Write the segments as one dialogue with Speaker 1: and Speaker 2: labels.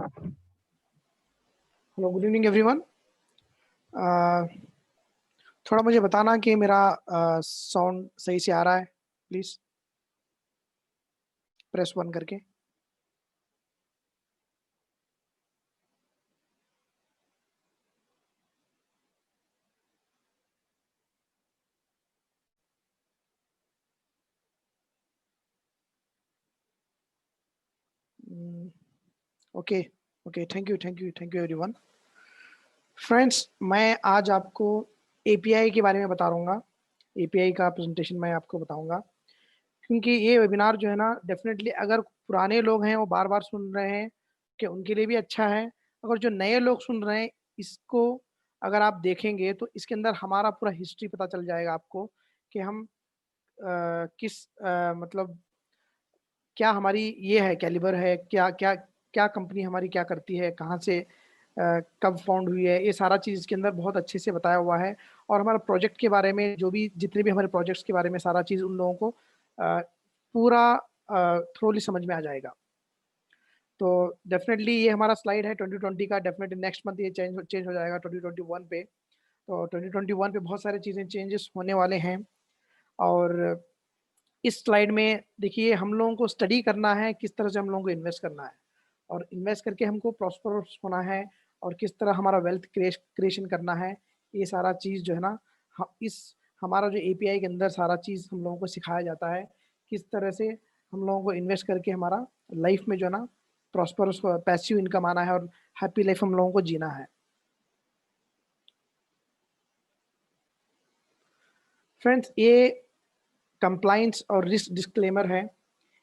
Speaker 1: Hello, good evening everyone. थोड़ा मुझे बताना कि मेरा साउंड सही से आ रहा है, प्लीज प्रेस वन करके। Okay okay, thank you everyone. Friends, मैं आज आपको एपीआई के बारे में बता रहूँगा। एपीआई का प्रेजेंटेशन मैं आपको बताऊंगा, क्योंकि ये वेबिनार जो है ना, डेफिनेटली अगर पुराने लोग हैं वो बार बार सुन रहे हैं कि उनके लिए भी अच्छा है। अगर जो नए लोग सुन रहे हैं इसको, अगर आप देखेंगे तो इसके अंदर हमारा पूरा हिस्ट्री पता चल जाएगा आपको कि हम किस मतलब क्या हमारी ये है कैलिबर है, क्या क्या क्या कंपनी हमारी क्या करती है, कहाँ से कब फाउंड हुई है, ये सारा चीज़ इसके अंदर बहुत अच्छे से बताया हुआ है। और हमारा प्रोजेक्ट के बारे में, जो भी जितने भी हमारे प्रोजेक्ट्स के बारे में सारा चीज़ उन लोगों को पूरा थ्रोली समझ में आ जाएगा। तो डेफिनेटली ये हमारा स्लाइड है 2020 का। डेफिनेटली नेक्स्ट मंथ ये चेंज हो जाएगा 2021 पे। तो 2021 पे बहुत सारी चीज़ें चेंजेस होने वाले हैं। और इस स्लाइड में देखिए, हम लोगों को स्टडी करना है किस तरह से हम लोगों को इन्वेस्ट करना है, और इन्वेस्ट करके हमको प्रॉस्परस होना है, और किस तरह हमारा वेल्थ क्रिएशन करना है। ये सारा चीज़ जो है ना, इस हमारा जो एपीआई के अंदर सारा चीज़ हम लोगों को सिखाया जाता है, किस तरह से हम लोगों को इन्वेस्ट करके हमारा लाइफ में जो है ना प्रॉस्परस पैसिव इनकम आना है और हैप्पी लाइफ हम लोगों को जीना है। फ्रेंड्स, ये कंप्लाइंस और रिस्क डिस्क्लेमर है।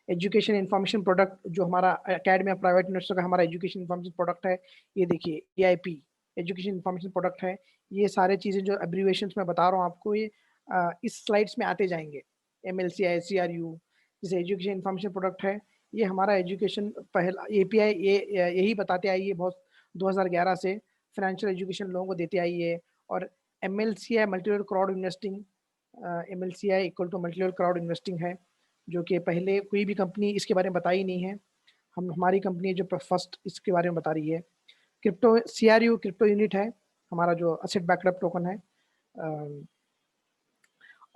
Speaker 1: एजुकेशन इन्फॉर्मेशन प्रोडक्ट जो हमारा अकेडमी ऑफ प्राइवेट इन्वेस्टर का हमारा एजुकेशन इन्फॉर्मेशन प्रोडक्ट है, ये देखिए एआईपी एजुकेशन इन्फॉर्मेशन प्रोडक्ट है। ये सारे चीज़ें जो एब्रीवेशंस मैं बता रहा हूँ आपको, ये इस स्लाइड्स में आते जाएंगे। एमएलसी, आईसीआरयू, जैसे एजुकेशन इन्फॉर्मेशन प्रोडक्ट है, ये हमारा एजुकेशन पहला एपीआई ये यही बताते आई है बहुत 2011 से फाइनेंशियल एजुकेशन लोगों को देते आई है। और MLCI multilevel crowd investing, MLCI equal to multilevel crowd investing है, जो कि पहले कोई भी कंपनी इसके बारे में बताई नहीं है। हमारी कंपनी जो फर्स्ट इसके बारे में बता रही है। क्रिप्टो सीआरयू क्रिप्टो यूनिट है, हमारा जो असेट बैकअप टोकन है।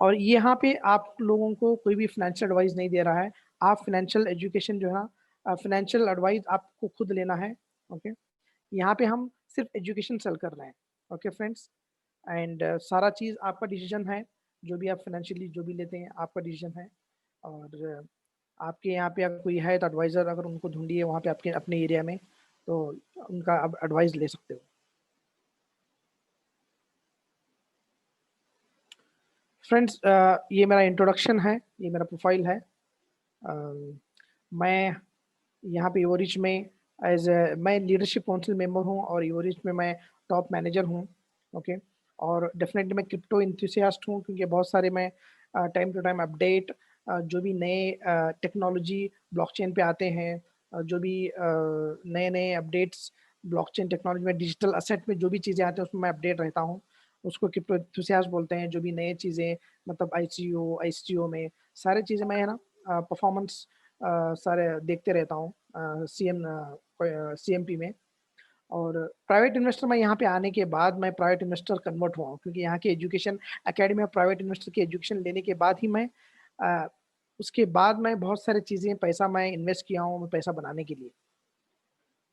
Speaker 1: और यहाँ पे आप लोगों को कोई भी फाइनेंशियल एडवाइस नहीं दे रहा है। आप फाइनेंशियल एजुकेशन जो है ना, फाइनेंशियल एडवाइस आपको खुद लेना है। ओके, यहाँ पे हम सिर्फ एजुकेशन सेल कर रहे हैं। ओके फ्रेंड्स, एंड सारा चीज़ आपका डिसीजन है। जो भी आप फाइनेंशियली जो भी लेते हैं आपका डिसीजन है। और आपके यहाँ पे अगर कोई है तो एडवाइज़र अगर उनको ढूंढिए वहाँ पे आपके अपने एरिया में, तो उनका आप एडवाइस ले सकते हो। फ्रेंड्स, ये मेरा इंट्रोडक्शन है, ये मेरा प्रोफाइल है। मैं यहाँ पे यूरिच में मैं लीडरशिप काउंसिल मेंबर हूँ, और यूरिच में मैं टॉप मैनेजर हूँ। ओके, और डेफिनेटली मैं क्रिप्टो इंथुसियास्ट हूँ, क्योंकि बहुत सारे मैं टाइम टू टाइम अपडेट जो भी नए टेक्नोलॉजी ब्लॉकचेन पे आते हैं, जो भी नए नए अपडेट्स ब्लॉकचेन टेक्नोलॉजी में, डिजिटल असेट में जो भी चीज़ें आती हैं उसमें मैं अपडेट रहता हूँ। उसको क्रिप्टो इंथुसियास्ट बोलते हैं। जो भी नए चीज़ें, मतलब आईसीओ में सारी चीज़ें मैं है ना परफॉर्मेंस सारे देखते रहता हूँ सीएमपी में। और प्राइवेट इन्वेस्टर मैं यहाँ पे आने के बाद मैं प्राइवेट इन्वेस्टर कन्वर्ट हुआ हूँ, क्योंकि यहाँ की education academy of private investor की एजुकेशन लेने के बाद ही मैं उसके बाद मैं बहुत सारी चीज़ें पैसा मैं इन्वेस्ट किया हूँ पैसा बनाने के लिए।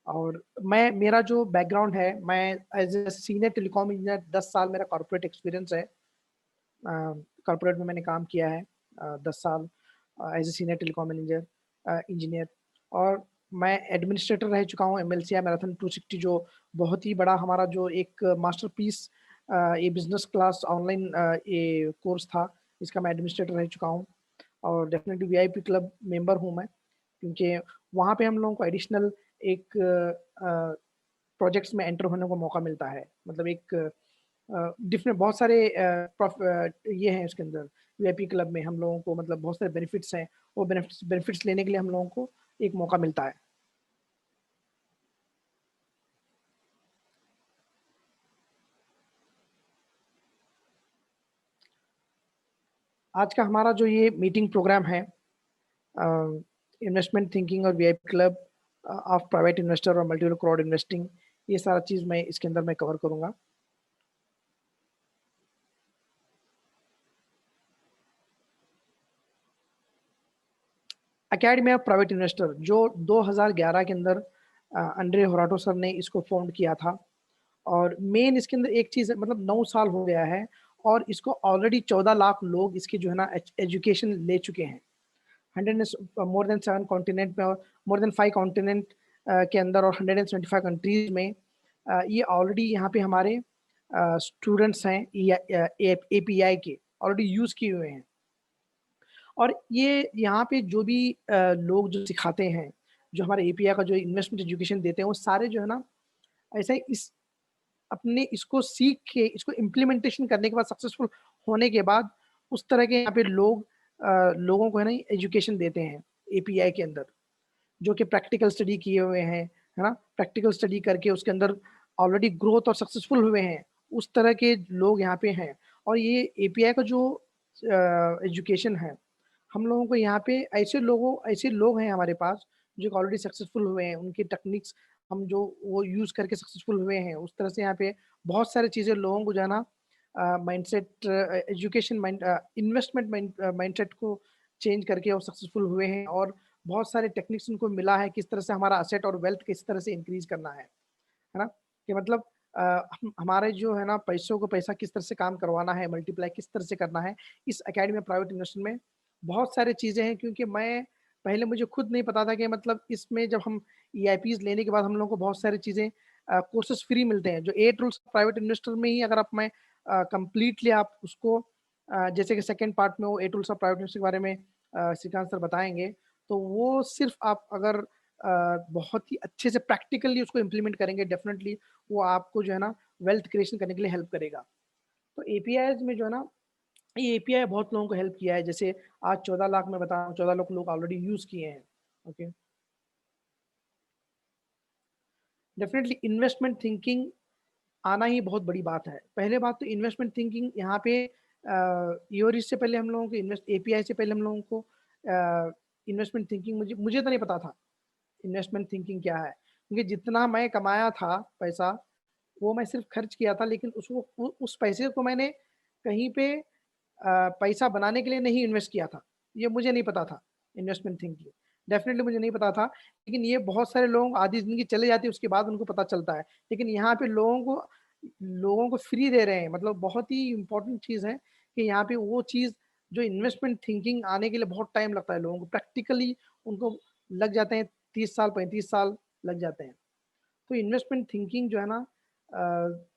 Speaker 1: और मैं मेरा जो बैकग्राउंड है, मैं as a senior telecom engineer 10 साल मेरा कॉर्पोरेट एक्सपीरियंस है। कॉर्पोरेट में मैंने काम किया है 10 साल as a senior telecom engineer. और मैं एडमिनिस्ट्रेटर रह चुका हूँ एमएलसीआई मैराथन 260, जो बहुत ही बड़ा हमारा जो एक मास्टरपीस ये बिजनेस क्लास ऑनलाइन ये कोर्स था, इसका मैं एडमिनिस्ट्रेटर रह चुका हूँ। और डेफिनेटली वीआईपी क्लब मेंबर हूँ मैं, क्योंकि वहाँ पे हम लोगों को एडिशनल एक प्रोजेक्ट्स में एंटर होने को मौका मिलता है। मतलब एक डिफरेंट बहुत सारे ये हैं इसके अंदर। वीआईपी क्लब में हम लोगों को मतलब बहुत सारे बेनिफिट्स हैं, वो बेनिफिट्स लेने के लिए हम लोगों को एक मौका मिलता है। आज का हमारा जो ये मीटिंग प्रोग्राम है, इन्वेस्टमेंट थिंकिंग और VIP club, of private investor और मल्टीपल क्राउड इन्वेस्टिंग, ये सारा चीज़ मैं इसके अंदर मैं कवर करूँगा। अकेडमी ऑफ प्राइवेट इन्वेस्टर जो 2011 के अंदर अंड्रे होराटो सर ने इसको फाउंड किया था, और मेन इसके अंदर एक चीज़ है, मतलब 9 साल हो गया है और इसको ऑलरेडी 14 लाख लोग इसकी जो है ना एजुकेशन ले चुके हैं। 100 मोर देन 7 कॉन्टिनेंट में और मोर देन 5 कॉन्टिनेंट के अंदर और 175 कंट्रीज में ये ऑलरेडी यहाँ पे हमारे स्टूडेंट्स हैं एपीआई के ऑलरेडी यूज़ किए हुए हैं। और ये यहाँ पे जो भी लोग जो सिखाते हैं, जो हमारे एपीआई का जो इन्वेस्टमेंट एजुकेशन देते हैं, वो सारे जो है ना ऐसे इस अपने इसको सीख के इसको इम्प्लीमेंटेशन करने के बाद सक्सेसफुल होने के बाद उस तरह के यहाँ पे लोगों को है ना एजुकेशन देते हैं एपीआई के अंदर, जो कि प्रैक्टिकल स्टडी किए हुए हैं, है ना? प्रैक्टिकल स्टडी करके उसके अंदर ऑलरेडी ग्रोथ और सक्सेसफुल हुए हैं, उस तरह के लोग यहाँ पे हैं। और ये एपीआई का जो एजुकेशन है, हम लोगों को यहाँ पे ऐसे लोग हैं हमारे पास जो ऑलरेडी सक्सेसफुल हुए हैं, उनकी टेक्निक्स हम जो वो यूज़ करके सक्सेसफुल हुए हैं, उस तरह से यहाँ पे बहुत सारी चीज़ें लोगों को जो है ना माइंडसेट एजुकेशन इन्वेस्टमेंट माइंडसेट को चेंज करके वो सक्सेसफुल हुए हैं, और बहुत सारे टेक्निक्स उनको मिला है किस तरह से हमारा असेट और वेल्थ किस तरह से इंक्रीज़ करना है ना? कि मतलब हम हमारे जो है ना पैसों को पैसा किस तरह से काम करवाना है, मल्टीप्लाई किस तरह से करना है, इस अकेडमी में प्राइवेट इन्वेस्टमेंट में बहुत सारी चीज़ें हैं, क्योंकि मैं पहले मुझे खुद नहीं पता था कि मतलब इसमें जब हम ईआईपीज़ लेने के बाद हम लोगों को बहुत सारी चीज़ें कोर्सेज़ फ्री मिलते हैं, जो 8 रूल्स प्राइवेट इन्वेस्टर में ही अगर आप मैं कंप्लीटली आप उसको जैसे कि सेकंड पार्ट में वो 8 रूल्स ऑफ प्राइवेट इन्वेस्टर के बारे में श्रीकांत सर बताएँगे, तो वो सिर्फ़ आप अगर बहुत ही अच्छे से प्रैक्टिकली उसको इम्प्लीमेंट करेंगे, डेफ़िनेटली वो आपको जो है ना वेल्थ क्रिएशन करने के लिए हेल्प करेगा। तो एपीआईज़ में जो है ना, ये एपीआई बहुत लोगों को हेल्प किया है, जैसे आज 14 लाख मैं बता रहा हूँ, 14 लाख लोग ऑलरेडी यूज़ किए हैं। ओके। डेफ़िनेटली इन्वेस्टमेंट थिंकिंग आना ही बहुत बड़ी बात है। पहले बात तो इन्वेस्टमेंट थिंकिंग यहाँ पे ईओरिस से पहले हम लोगों को एपीआई से पहले हम लोगों को इन्वेस्टमेंट थिंकिंग मुझे मुझे तो नहीं पता था, इन्वेस्टमेंट थिंकिंग क्या है? क्योंकि जितना मैं कमाया था पैसा, वो मैं सिर्फ़ खर्च किया था, लेकिन उसको उ उस पैसे को मैंने कहीं पे पैसा बनाने के लिए नहीं इन्वेस्ट किया था। ये मुझे नहीं पता था, इन्वेस्टमेंट थिंकिंग। डेफ़िनिटली मुझे नहीं पता था, लेकिन ये बहुत सारे लोग आधी ज़िंदगी चली जाती है, उसके बाद उनको पता चलता है। लेकिन यहाँ पे लोगों को फ्री दे रहे हैं, मतलब बहुत ही इम्पोर्टेंट चीज़ है कि यहाँ पे वो चीज़ जो इन्वेस्टमेंट थिंकिंग आने के लिए बहुत टाइम लगता है लोगों को, प्रैक्टिकली उनको लग जाते हैं 30 साल, 35 साल लग जाते हैं। तो इन्वेस्टमेंट थिंकिंग जो है ना अ,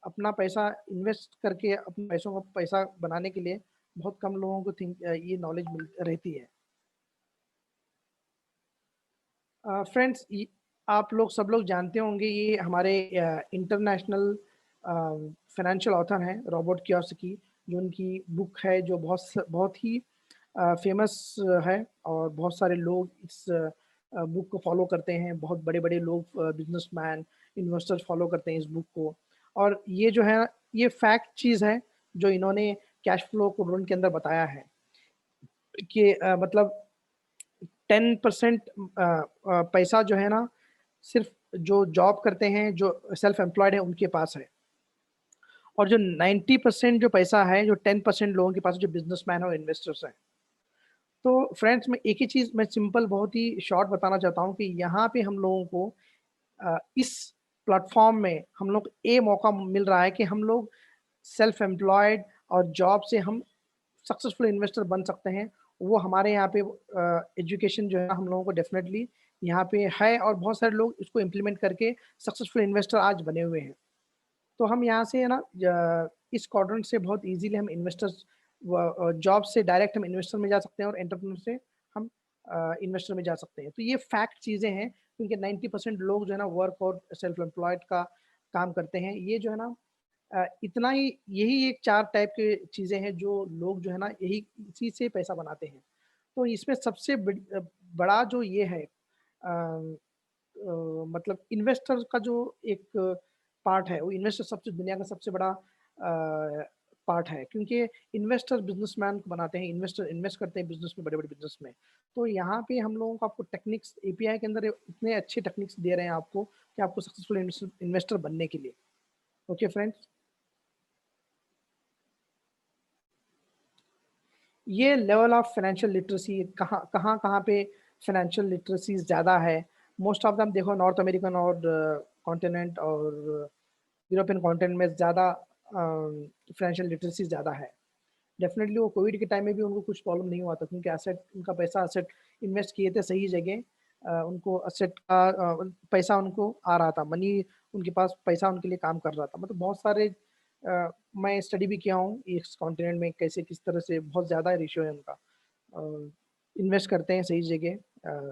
Speaker 1: अपना पैसा इन्वेस्ट करके अपने पैसों का पैसा बनाने के लिए बहुत कम लोगों को ये नॉलेज मिल रहती है। फ्रेंड्स, आप लोग सब लोग जानते होंगे, ये हमारे इंटरनेशनल फाइनेंशियल ऑथर हैं रॉबर्ट कियोसाकी, जो उनकी बुक है जो बहुत ही फेमस है, और बहुत सारे लोग इस बुक को फॉलो करते हैं। बहुत बड़े-बड़े लोग बिज़नेसमैन, इन्वेस्टर्स फॉलो करते हैं इस बुक को। और ये जो है, ये फैक्ट चीज़ है जो इन्होंने कैश फ्लो क्वाड्रेंट के अंदर बताया है कि मतलब 10% पैसा जो है ना, सिर्फ़ जो जॉब करते हैं, जो सेल्फ एम्प्लॉयड है उनके पास है। और जो 90% जो पैसा है, जो 10% लोगों के पास है, जो बिज़नेसमैन है और इन्वेस्टर्स हैं। तो फ्रेंड्स, मैं एक ही चीज़ मैं सिंपल बहुत ही शॉर्ट बताना चाहता हूँ कि यहाँ पे हम लोगों को इस प्लेटफ़ॉर्म में हम लोग को ये मौका मिल रहा है कि हम लोग सेल्फ एम्प्लॉयड और जॉब से हम सक्सेसफुल इन्वेस्टर बन सकते हैं। वो हमारे यहाँ पे एजुकेशन जो है ना हम लोगों को डेफ़िनेटली यहाँ पे है, और बहुत सारे लोग इसको इम्प्लीमेंट करके सक्सेसफुल इन्वेस्टर आज बने हुए हैं। तो हम यहाँ से है ना इस क्वाड्रेंट से बहुत ईज़िली हम जॉब से डायरेक्ट हम इन्वेस्टर में जा सकते हैं, और एंटरप्रेन्योर से हम इन्वेस्टर में जा सकते हैं। तो ये फैक्ट चीज़ें हैं, क्योंकि 90% लोग जो है ना वर्क और सेल्फ एम्प्लॉयड का काम करते हैं। ये जो है ना इतना ही यही एक 4 टाइप के चीज़ें हैं जो लोग जो है ना यही इसी से पैसा बनाते हैं। तो इसमें सबसे बड़ा जो ये है मतलब इन्वेस्टर का जो एक पार्ट है, वो इन्वेस्टर सबसे दुनिया का सबसे बड़ा पार्ट है, क्योंकि इन्वेस्टर बिजनेसमैन को बनाते हैं, इन्वेस्टर इन्वेस्ट करते हैं बिजनेस में, बड़े-बड़े बिजनेस में। तो यहाँ पे हम लोगों को आपको टेक्निक्स एपीआई के अंदर इतने अच्छे टेक्निक्स दे रहे हैं आपको कि आपको सक्सेसफुल इन्वेस्टर बनने के लिए। ओके फ्रेंड्स, ये लेवल ऑफ फाइनेंशियल लिटरेसी कहाँ पे फाइनेंशियल लिटरेसी ज़्यादा है। मोस्ट ऑफ देम देखो नॉर्थ अमेरिकन और कॉन्टिनेंट और यूरोपियन कॉन्टिनेंट में ज़्यादा फाइनेंशियल लिटरेसी ज़्यादा है। डेफ़िनेटली वो कोविड के टाइम में भी उनको कुछ प्रॉब्लम नहीं हुआ था, क्योंकि एसेट उनका पैसा एसेट इन्वेस्ट किए थे सही जगह। उनको एसेट का पैसा उनको आ रहा था, मनी उनके पास पैसा उनके लिए काम कर रहा था। मतलब बहुत सारे मैं स्टडी भी किया हूँ इस कॉन्टिनेंट में कैसे किस तरह से बहुत ज़्यादा रेशियो है उनका। इन्वेस्ट करते हैं सही जगह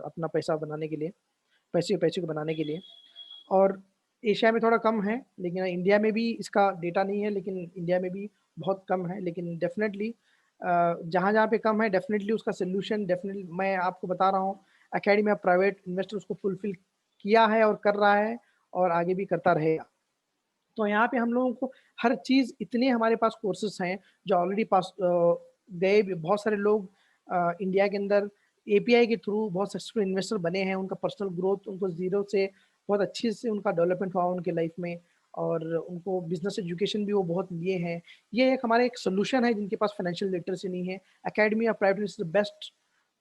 Speaker 1: अपना पैसा बनाने के लिए, पैसे पैसे को बनाने के लिए। और एशिया में थोड़ा कम है, लेकिन इंडिया में भी इसका डेटा नहीं है, लेकिन इंडिया में भी बहुत कम है। लेकिन डेफ़िनेटली जहाँ-जहाँ पे कम है, डेफ़िनेटली उसका सॉल्यूशन डेफ़िनेटली मैं आपको बता रहा हूँ, अकेडमी ऑफ प्राइवेट इन्वेस्टर उसको फुलफ़िल किया है और कर रहा है और आगे भी करता रहेगा। तो यहाँ पे हम लोगों को हर चीज़ इतने हमारे पास कोर्सेज़ हैं, जो ऑलरेडी गए भी बहुत सारे लोग इंडिया के अंदर एपीआई के थ्रू बहुत सक्सेसफुल इन्वेस्टर बने हैं। उनका पर्सनल ग्रोथ उनको ज़ीरो से बहुत अच्छे से उनका डेवलपमेंट हुआ उनके लाइफ में, और उनको बिज़नेस एजुकेशन भी वो बहुत लिए हैं। ये एक हमारा एक सॉल्यूशन है जिनके पास फाइनेंशियल लिटरेसी नहीं है। Academy of private is the best,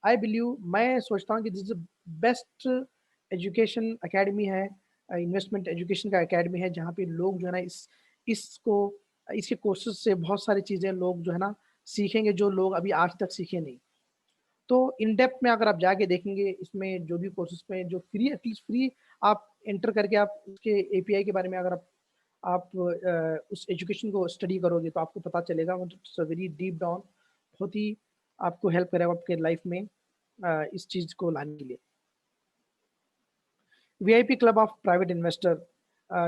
Speaker 1: I believe, मैं सोचता हूँ कि this is the best education academy है, इन्वेस्टमेंट एजुकेशन का अकेडमी है, जहाँ पे लोग जो है ना इसको इसके कोर्सेज़ से बहुत सारी चीज़ें लोग जो है ना सीखेंगे, जो लोग अभी आज तक सीखे नहीं। तो इन डेप्थ में अगर आप जाके देखेंगे, इसमें जो भी कोर्सेज़ में जो फ्री, एटलीस्ट फ्री आप एंटर करके आप उसके एपीआई के बारे में अगर आप उस एजुकेशन को स्टडी करोगे तो आपको पता चलेगा, मतलब it's a very deep down, बहुत ही आपको हेल्प करेगा आपके लाइफ में इस चीज़ को लाने के लिए। VIP club of private investor,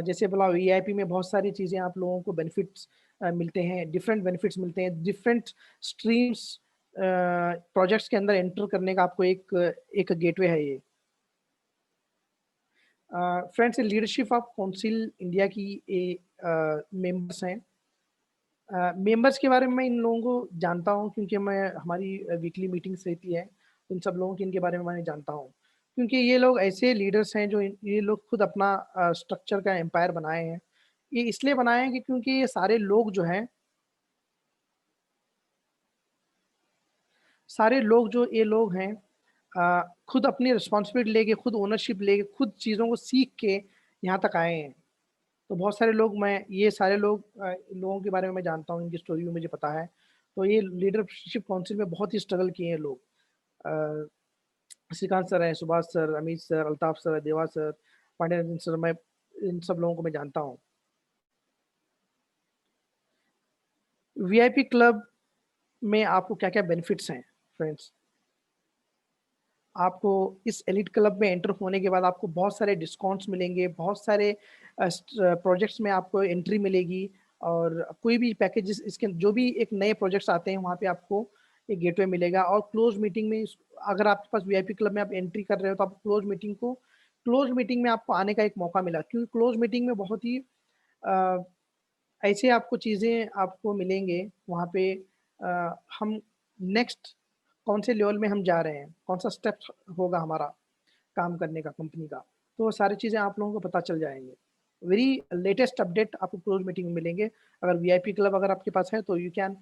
Speaker 1: जैसे बोला वीआईपी में बहुत सारी चीज़ें आप लोगों को बेनिफिट्स मिलते हैं, डिफरेंट बेनिफिट्स मिलते हैं, डिफरेंट स्ट्रीम्स प्रोजेक्ट्स के अंदर एंटर करने का आपको एक एक गेटवे है ये। Friends, leadership of council India की मेंबर्स हैं। मेंबर्स के बारे में मैं इन लोगों को जानता हूँ, क्योंकि मैं हमारी वीकली मीटिंग्स रहती है, इन सब लोगों की इनके बारे में मैं जानता हूँ। क्योंकि ये लोग ऐसे लीडर्स हैं जो ये लोग खुद अपना स्ट्रक्चर का एम्पायर बनाए हैं। ये इसलिए बनाए हैं कि क्योंकि ये सारे लोग जो हैं, सारे लोग जो ये लोग हैं खुद अपनी रिस्पॉन्सिबिलिटी लेके, खुद ओनरशिप लेके, खुद चीज़ों को सीख के यहाँ तक आए हैं। तो बहुत सारे लोग, मैं ये सारे लोग लोगों के बारे में मैं जानता हूँ, इनकी स्टोरी भी मुझे पता है। तो ये लीडरशिप काउंसिल में बहुत ही स्ट्रगल किए हैं लोग। अ, श्रीकांत सर हैं, Subhash sir, Amit sir, Altaf sir, देवा सर, पांड्या सर, मैं इन सब लोगों को मैं जानता हूँ। वीआईपी क्लब में आपको क्या-क्या बेनिफिट्स हैं फ्रेंड्स? आपको इस एलीट क्लब में एंटर होने के बाद आपको बहुत सारे डिस्काउंट्स मिलेंगे, बहुत सारे प्रोजेक्ट्स में आपको एंट्री मिलेगी, और कोई भी पैकेजेस इसके जो भी एक नए प्रोजेक्ट्स आते हैं वहाँ पे आपको एक गेटवे मिलेगा। और क्लोज मीटिंग में अगर आपके पास वीआईपी क्लब में आप एंट्री कर रहे हो तो आप क्लोज मीटिंग में आपको आने का एक मौका मिला, क्योंकि क्लोज मीटिंग में बहुत ही अ, ऐसे आपको चीज़ें आपको मिलेंगे वहाँ पे। हम नेक्स्ट कौन से लेवल में हम जा रहे हैं, कौन-सा स्टेप होगा हमारा काम करने का कंपनी का, तो वो सारी चीज़ें आप लोगों को पता चल जाएँगे। वेरी लेटेस्ट अपडेट आपको क्लोज़ मीटिंग में मिलेंगे। अगर वीआईपी क्लब अगर आपके पास है तो you can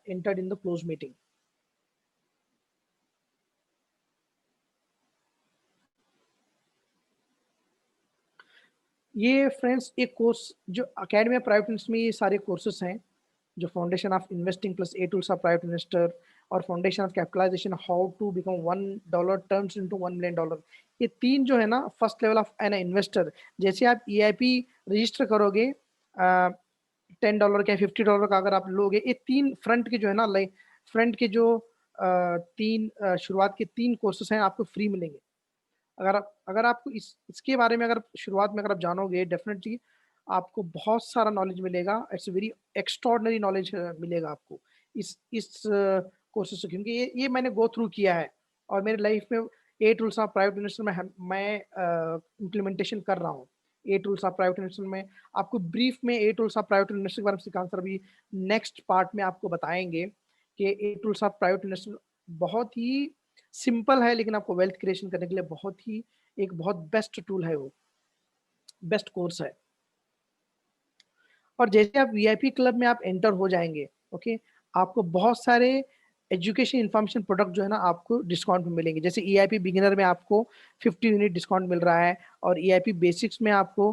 Speaker 1: enter in the close meeting. ये फ्रेंड्स एक कोर्स जो अकेडमी ऑफ प्राइवेट इन्वेस्टमेंट में ये सारे कोर्सेज़ हैं, जो foundation of investing plus 8 tools of private investor और foundation of capitalization how to become $1 turns into $1 million. ये 3 जो है ना first level of an investor, जैसे आप ईआईपी रजिस्टर करोगे $10 का $50 का अगर आप लोगे, ये 3 फ्रंट के जो है ना फ्रंट के जो 3 शुरुआत के 3 कोर्सेज़ हैं आपको फ्री मिलेंगे। अगर आपको इसके बारे में अगर शुरुआत में अगर आप जानोगे, डेफ़िनेटली आपको बहुत सारा नॉलेज मिलेगा। इट्स वेरी एक्स्ट्राऑर्डिनरी नॉलेज मिलेगा आपको इस कोर्सेज़ से, क्योंकि ये मैंने गो थ्रू किया है और मेरे लाइफ़ में 8 रूल्स ऑफ प्राइवेट इन्वेस्टर में मैं इम्प्लीमेंटेशन कर रहा हूँ। AI tools of private investor में आपको ब्रीफ में AI tools of private investor के बारे में सिखाना सर। अभी नेक्स्ट पार्ट में आपको बताएंगे कि AI tools of private investor बहुत ही सिंपल है, लेकिन आपको वेल्थ क्रिएशन करने के लिए एक बहुत बेस्ट टूल है, वो बेस्ट कोर्स है। और जैसे आप वीआईपी क्लब में आप एंटर हो जाएंगे, ओके, आपको बहुत सारे एजुकेशन इन्फॉर्मेशन प्रोडक्ट जो है ना आपको डिस्काउंट में मिलेंगे। जैसे ईआईपी बिगिनर में आपको 50 यूनिट डिस्काउंट मिल रहा है, और ईआईपी बेसिक्स में आपको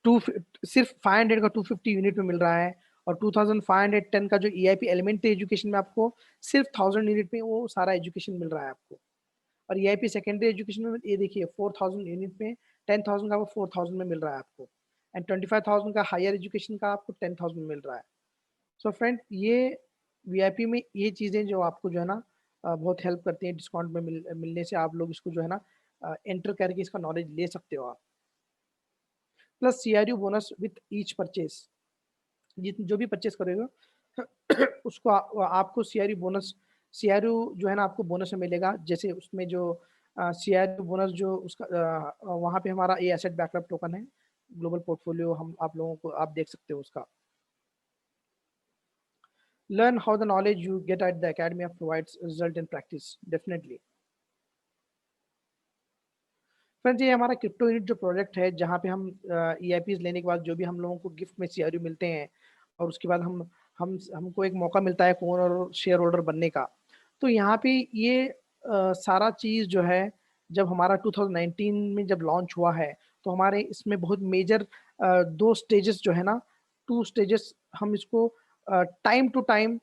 Speaker 1: टू सिर्फ 500 का 250 यूनिट में मिल रहा है, और 2510 का जो ईआईपी एलिमेंट्री एजुकेशन में आपको सिर्फ 1000 यूनिट में वो सारा एजुकेशन मिल रहा है आपको। और ईआईपी सेकेंडरी एजुकेशन में ये देखिए 4000 यूनिट में 10,000 का वो 4000 में मिल रहा है आपको, एंड 25,000 का हायर एजुकेशन का आपको 10,000 में मिल रहा है। सो फ्रेंड, ये वीआईपी में ये चीज़ें जो आपको जो है ना बहुत हेल्प करती हैं, डिस्काउंट में मिलने से आप लोग इसको जो है ना एंटर करके इसका नॉलेज ले सकते हो आप। Plus CRU bonus with each purchase, जो भी परचेस करेगा उसको आपको सीआरयू जो है ना आपको बोनस में मिलेगा। जैसे उसमें जो सीआरयू बोनस जो उसका वहाँ पे हमारा ये एसेट बैकअप टोकन है, ग्लोबल पोर्टफोलियो, हम आप लोगों को आप देख सकते हो उसका। Learn how the knowledge you get at the academy provides result in practice. Definitely. Friends, ये हमारा क्रिप्टो यूनिट जो प्रोजेक्ट है, जहाँ पे हम ईआईपीज लेने के बाद जो भी हम लोगों को गिफ्ट में सीआरयू मिलते हैं, और उसके बाद हमको एक मौका मिलता है कोन और शेयर होल्डर बनने का। तो यहाँ पे ये सारा चीज़ जो है, जब हमारा 2019 में जब लॉन्च हुआ है, तो हमारे इसमें बहुत मेजर 2 स्टेजेस जो है ना, 2 स्टेजेस हम इसको टाइम टू टाइम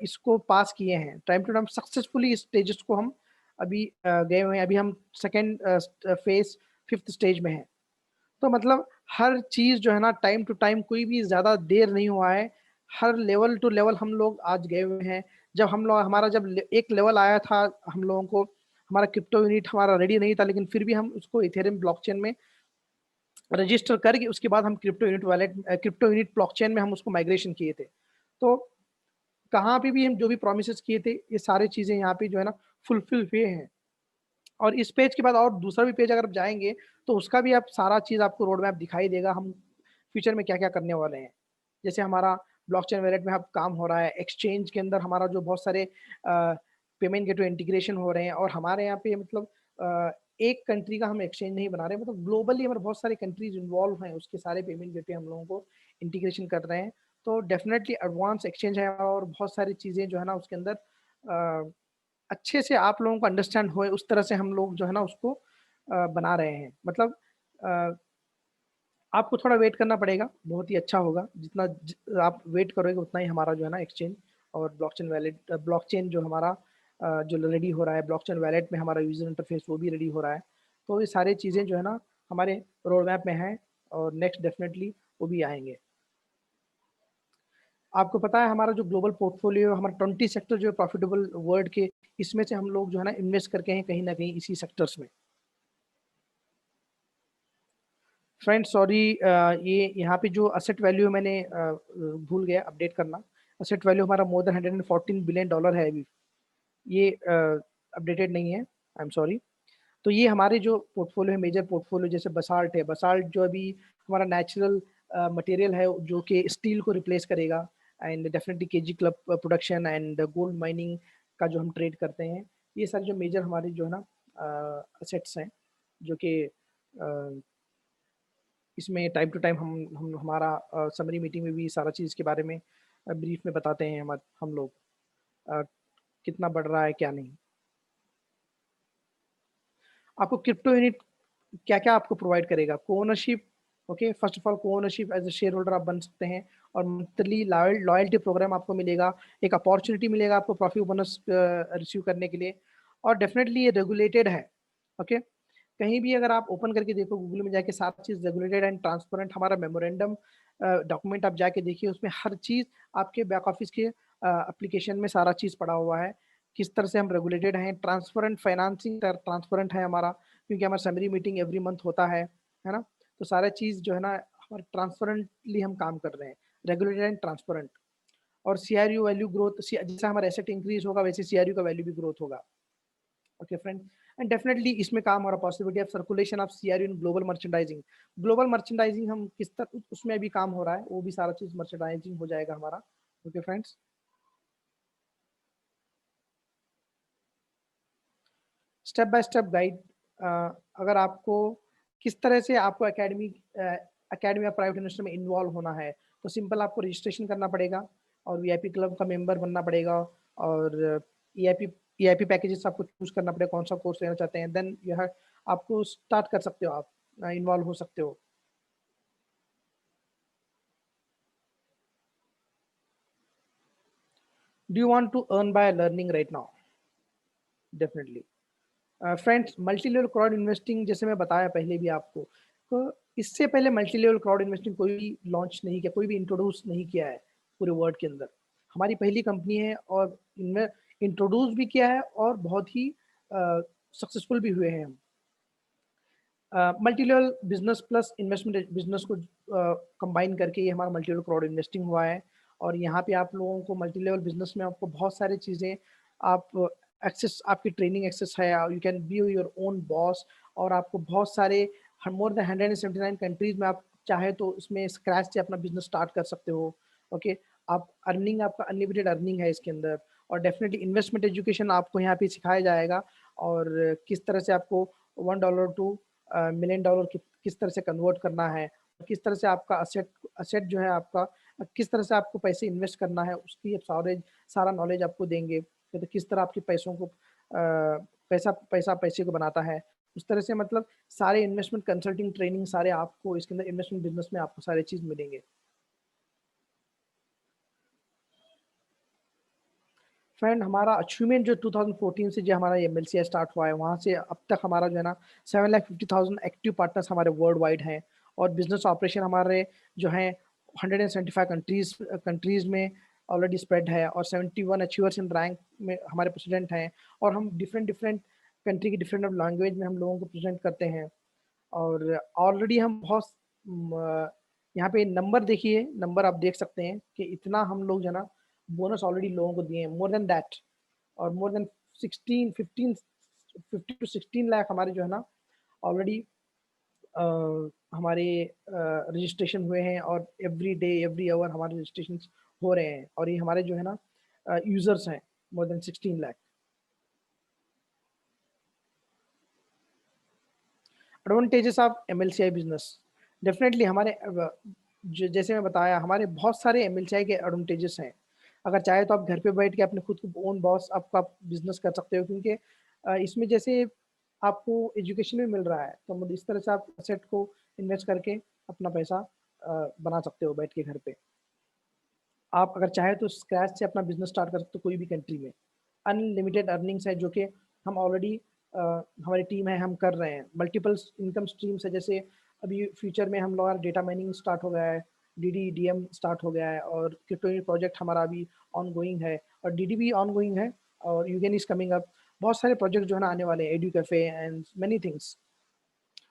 Speaker 1: इसको पास किए हैं। टाइम टू टाइम सक्सेसफुली इस स्टेजेस को हम अभी गए हुए हैं। अभी हम सेकेंड फेज 5th स्टेज में हैं। तो मतलब हर चीज़ जो है ना टाइम टू टाइम, कोई भी ज़्यादा देर नहीं हुआ है। हर लेवल टू लेवल हम लोग आज गए हुए हैं। जब हम लोग हमारा जब एक लेवल आया था, हम लोगों को हमारा क्रिप्टो यूनिट हमारा रेडी नहीं था, लेकिन फिर भी हम उसको इथेरियम ब्लॉकचेन में रजिस्टर करके उसके बाद हम क्रिप्टो यूनिट ब्लॉकचेन में हम उसको माइग्रेशन किए थे। तो कहाँ पे भी हम जो भी प्रोमिस किए थे, ये सारी चीज़ें यहाँ पे जो है ना फुलफिल हुए हैं। और इस पेज के बाद और दूसरा भी पेज अगर आप जाएंगे, तो उसका भी आप सारा चीज़ आपको रोड मैप दिखाई देगा, हम फ्यूचर में क्या क्या करने वाले हैं। जैसे हमारा ब्लॉकचेन वैलेट में अब काम हो रहा है, एक्सचेंज के अंदर हमारा जो बहुत सारे पेमेंट गेटवे इंटीग्रेशन हो रहे हैं, और हमारे यहाँ पे मतलब एक कंट्री का हम एक्सचेंज नहीं बना रहे, मतलब ग्लोबली हमारे बहुत सारे कंट्रीज इन्वॉल्व हैं, उसके सारे पेमेंट गेटवे हम लोगों को इंटीग्रेशन कर रहे हैं। तो डेफिनेटली एडवांस एक्सचेंज है, और बहुत सारी चीज़ें जो है ना उसके अंदर अच्छे से आप लोगों को अंडरस्टैंड होए उस तरह से हम लोग जो है ना उसको बना रहे हैं। मतलब अ, आपको थोड़ा वेट करना पड़ेगा, बहुत ही अच्छा होगा। आप वेट करोगे उतना ही हमारा जो है ना एक्सचेंज और ब्लॉकचेन जो हमारा जो रेडी हो रहा है, ब्लॉकचेन वैलेट में हमारा यूजर इंटरफेस वो भी रेडी हो रहा है। तो ये सारी चीज़ें जो है ना हमारे रोड मैप में हैं, और नेक्स्ट डेफिनेटली वो भी आएंगे। आपको पता है हमारा जो ग्लोबल पोर्टफोलियो, हमारा 20 सेक्टर जो प्रॉफिटेबल वर्ल्ड के, इसमें से हम लोग जो है ना इन्वेस्ट करके हैं कहीं ना कहीं इसी सेक्टर्स में। फ्रेंड्स सॉरी, ये यहाँ पे जो असेट वैल्यू मैंने भूल गया अपडेट करना। असेट वैल्यू हमारा मोर देन $114 बिलियन है अभी, ये अपडेटेड नहीं है, आई एम सॉरी। तो ये हमारे जो पोर्टफोलियो है, मेजर पोर्टफोलियो, जैसे बसाल्ट है, बसाल्ट जो अभी हमारा नेचुरल मटेरियल है जो कि स्टील को रिप्लेस करेगा, and definitely KG club production and gold mining का जो हम ट्रेड करते हैं, ये सारे जो मेजर हमारे जो है ना असेट्स हैं, जो कि इसमें टाइम टू टाइम हम हमारा समरी मीटिंग में भी सारा चीज़ के बारे में ब्रीफ में बताते हैं हम लोग अ, कितना बढ़ रहा है क्या नहीं। आपको क्रिप्टो यूनिट क्या क्या आपको प्रोवाइड करेगा? Coownership, okay, first of all coownership as a share holder आप बन सकते हैं, और मंथली लॉयल्टी प्रोग्राम आपको मिलेगा, एक अपॉर्चुनिटी मिलेगा आपको प्रॉफिट बोनस रिसीव करने के लिए, और डेफिनेटली ये रेगुलेटेड है। ओके, कहीं भी अगर आप ओपन करके देखो गूगल में जाके, सारी चीज़ रेगुलेटेड एंड ट्रांसपेरेंट। हमारा मेमोरेंडम डॉक्यूमेंट आप जाके देखिए, उसमें हर चीज़ आपके बैक ऑफिस के एप्लीकेशन में सारा चीज़ पड़ा हुआ है, किस तरह से हम रेगुलेटेड हैं। ट्रांसपेरेंट फाइनेंसिंग ट्रांसपेरेंट है हमारा, क्योंकि हमारा समरी मीटिंग एवरी मंथ होता है ना। तो सारा चीज़ जो है ना हमारे ट्रांसपेरेंटली हम काम कर रहे हैं, रेगुलेटेड एंड ट्रांसपेरेंट। और सीआरयू वैल्यू ग्रोथ, जैसा हमारा एसेट इंक्रीज होगा वैसे सीआरयू का वैल्यू भी ग्रोथ होगा। ओके फ्रेंड, एंड डेफिनेटली इसमें काम हो रहा possibility of circulation of CRU in global merchandising. Global merchandising हम किस तरह उसमें भी काम हो रहा है, वो भी सारा चीज मर्चेंडाइजिंग हो जाएगा हमारा। Okay friends, step by step guide. अगर आपको किस तरह से आपको एकेडमी या प्राइवेट इन्वेस्टर में इन्वॉल्व होना है, तो सिंपल आपको रजिस्ट्रेशन करना पड़ेगा और वीआईपी क्लब का मेंबर बनना पड़ेगा, और ईआईपी ईआईपी पैकेजेस आपको चूज करना पड़ेगा कौन सा कोर्स लेना चाहते हैं, देन यह आपको स्टार्ट कर सकते हो, आप इन्वॉल्व हो सकते हो। Do you want to earn by learning right now? Definitely friends, multi level crowd investing जैसे मैं बताया पहले भी आपको, तो इससे पहले मल्टी लेवल क्राउड इन्वेस्टिंग कोई भी लॉन्च नहीं किया, कोई भी इंट्रोड्यूस नहीं किया है पूरे वर्ल्ड के अंदर। हमारी पहली कंपनी है और इनमें इंट्रोड्यूस भी किया है और बहुत ही सक्सेसफुल भी हुए हैं हम। Multi level business plus investment business को कंबाइन करके ये हमारा मल्टी लेवल क्राउड इन्वेस्टिंग हुआ है। और यहाँ पे आप लोगों को मल्टी लेवल बिजनेस में आपको बहुत सारी चीज़ें, आप एक्सेस, आपकी ट्रेनिंग एक्सेस है, you can be your own boss, और आपको बहुत सारे मोर देन 179 कंट्रीज में आप चाहे तो इसमें स्क्रैच से अपना बिजनेस स्टार्ट कर सकते हो। ओके, आप अर्निंग, आपका अनलिमिटेड अर्निंग है इसके अंदर। और डेफिनेटली इन्वेस्टमेंट एजुकेशन आपको यहाँ पे सिखाया जाएगा, और किस तरह से आपको $1 टू मिलियन डॉलर किस तरह से कन्वर्ट करना है, किस तरह से आपका असेट असेट जो है आपका, किस तरह से आपको पैसे इन्वेस्ट करना है, उसकी सारा नॉलेज आपको देंगे। तो किस तरह आपके पैसों को पैसा पैसा पैसे को बनाता है, उस तरह से मतलब सारे इन्वेस्टमेंट कंसल्टिंग ट्रेनिंग सारे आपको इसके अंदर इन्वेस्टमेंट बिजनेस में आपको सारे चीज मिलेंगे। फ्रेंड, हमारा अचीवमेंट जो 2014 से जो हमारा एमएलसीआई स्टार्ट हुआ है, वहाँ से अब तक हमारा जो है ना 7,50,000 एक्टिव पार्टनर्स हमारे वर्ल्ड वाइड हैं, और बिजनेस ऑपरेशन हमारे जो हैं 175 कंट्रीज में ऑलरेडी स्प्रेड है, और 71 अचीवर्स इन रैंक में हमारे प्रेसिडेंट हैं। और हम डिफरेंट डिफरेंट कंट्री की डिफरेंट लैंग्वेज में हम लोगों को प्रेजेंट करते हैं। और ऑलरेडी हम बहुत यहाँ पे नंबर देखिए, नंबर आप देख सकते हैं कि इतना हम लोग जो है ना बोनस ऑलरेडी लोगों को दिए हैं, मोर देन दैट। और मोर देन 16 15 50 टू 16 लाख हमारे जो है ना ऑलरेडी हमारे रजिस्ट्रेशन हुए हैं, और एवरी डे एवरी आवर हमारे रजिस्ट्रेशन हो रहे हैं, और ये हमारे जो है ना यूजर्स हैं more than 16 lakh. Advantages of MLCI business, definitely हमारे जैसे मैं बताया, हमारे बहुत सारे एमएलसीआई के एडवांटेजेस हैं। अगर चाहे तो आप घर पे बैठ के अपने खुद को ओन बॉस आपका बिजनेस कर सकते हो, क्योंकि इसमें जैसे आपको एजुकेशन भी मिल रहा है, तो मतलब इस तरह से आप असेट को इन्वेस्ट करके अपना पैसा बना सकते हो बैठ के घर पे। आप अगर चाहे तो स्क्रैच से अपना बिजनेस स्टार्ट कर सकते हो कोई भी कंट्री में। अनलिमिटेड अर्निंग्स है जो कि हम ऑलरेडी हमारी टीम है, हम कर रहे हैं। मल्टीपल इनकम स्ट्रीम्स है, जैसे अभी फ्यूचर में हम लोग डेटा माइनिंग स्टार्ट हो गया है, डीडीडीएम स्टार्ट हो गया है, और क्रिप्टो प्रोजेक्ट हमारा अभी ऑन गोइंग है, और डीडी भी ऑन गोइंग है, और यूगेन इज कमिंग अप। बहुत सारे प्रोजेक्ट जो है ना आने वाले हैं, edu cafe and many things.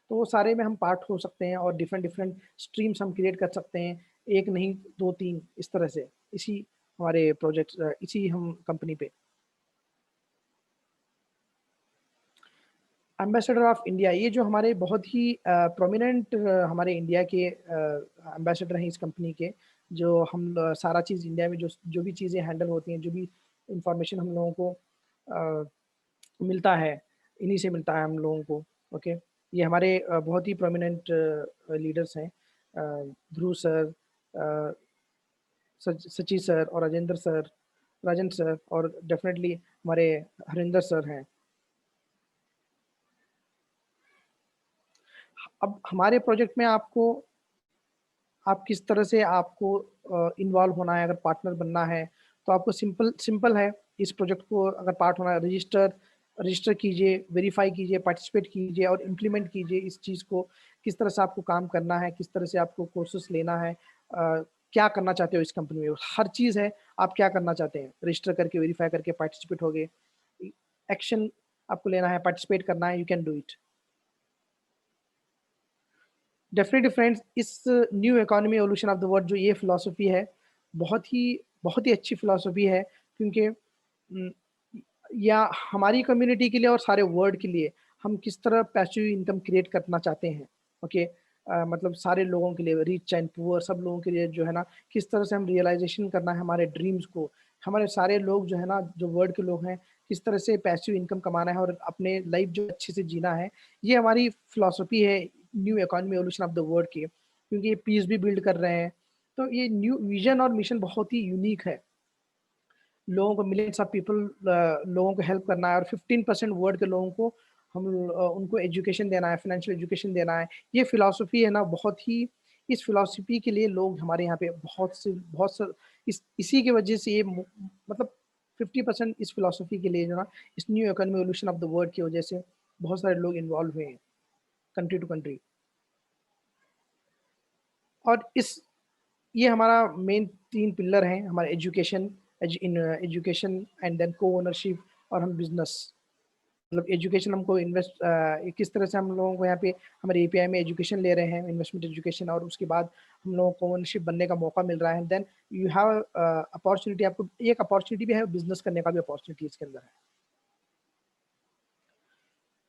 Speaker 1: तो वो सारे में हम पार्ट हो सकते हैं, और डिफरेंट डिफरेंट स्ट्रीम्स हम क्रिएट कर सकते हैं, एक नहीं दो तीन, इस तरह से इसी हमारे प्रोजेक्ट इसी हम कंपनी पे। एम्बेसडर ऑफ इंडिया, ये जो हमारे बहुत ही प्रोमिनेंट हमारे इंडिया के एम्बेसडर हैं इस कंपनी के, जो हम सारा चीज़ इंडिया में जो जो भी चीज़ें हैंडल होती हैं, जो भी इंफॉर्मेशन हम लोगों को मिलता है, इन्हीं से मिलता है हम लोगों को। ओके, ये हमारे बहुत ही प्रोमिनेंट लीडर्स हैं, ध्रुव सर, सची सर, और राजेंद्र सर, राजन सर, और डेफिनेटली हमारे हरिंदर सर हैं। अब हमारे प्रोजेक्ट में आपको, आप किस तरह से आपको इन्वॉल्व होना है, अगर पार्टनर बनना है तो आपको सिंपल सिंपल है। इस प्रोजेक्ट को अगर पार्ट होना है, रजिस्टर कीजिए, वेरीफाई कीजिए, पार्टिसिपेट कीजिए, और इम्प्लीमेंट कीजिए इस चीज़ को। किस तरह से आपको काम करना है, किस तरह से आपको कोर्सेस लेना है, क्या करना चाहते हो इस कंपनी में, हर चीज़ है। आप क्या करना चाहते हैं, रजिस्टर करके, वेरीफाई करके, पार्टिसिपेट हो गए, एक्शन आपको लेना है, पार्टिसिपेट करना है, you can do it. Definitely friends, इस new economy evolution of the world जो ये फिलॉसफी है, बहुत ही बहुत ही अच्छी फिलॉसफी है, क्योंकि या हमारी कम्युनिटी के लिए और सारे वर्ल्ड के लिए हम किस तरह पैसिव इनकम क्रिएट करना चाहते हैं। ओके, मतलब सारे लोगों के लिए, रिच एंड पुअर, सब लोगों के लिए जो है ना, किस तरह से हम रियलाइजेशन करना है हमारे ड्रीम्स को। हमारे सारे लोग जो है ना, जो वर्ल्ड के लोग हैं, किस तरह से पैसिव इनकम कमाना है और अपने लाइफ जो अच्छे से जीना है। ये हमारी फिलॉसफी है new economy evolution of the world की, क्योंकि ये पीस भी बिल्ड कर रहे हैं। तो ये न्यू विजन और मिशन बहुत ही यूनिक है। लोगों को, मिलियंस ऑफ पीपल, लोगों को हेल्प करना है और 15% वर्ल्ड के लोगों को हम उनको एजुकेशन देना है, फाइनेंशियल एजुकेशन देना है। ये फिलॉसफी है ना, बहुत ही, इस फिलॉसफी के लिए लोग हमारे यहाँ पे बहुत से इसी की वजह से ये मतलब 50% इस फिलॉसफी के लिए जो ना, इस new economy evolution of the world की वजह से बहुत सारे लोग इन्वॉल्व हुए हैं कंट्री टू कंट्री। और इस ये हमारा मेन 3 पिलर हैं हमारे एजुकेशन, एजुकेशन एंड देन को ओनरशिप और हम बिजनेस। मतलब एजुकेशन हमको किस तरह से हम लोगों को यहाँ पे हमारे एपीआई में एजुकेशन ले रहे हैं, इन्वेस्टमेंट एजुकेशन, और उसके बाद हम लोगों को ओनरशिप बनने का मौका मिल रहा है। देन यू हैव अपॉर्चुनिटी, आपको एक अपॉर्चुनिटी भी है, बिजनेस करने का भी अपॉर्चुनिटी इसके अंदर है।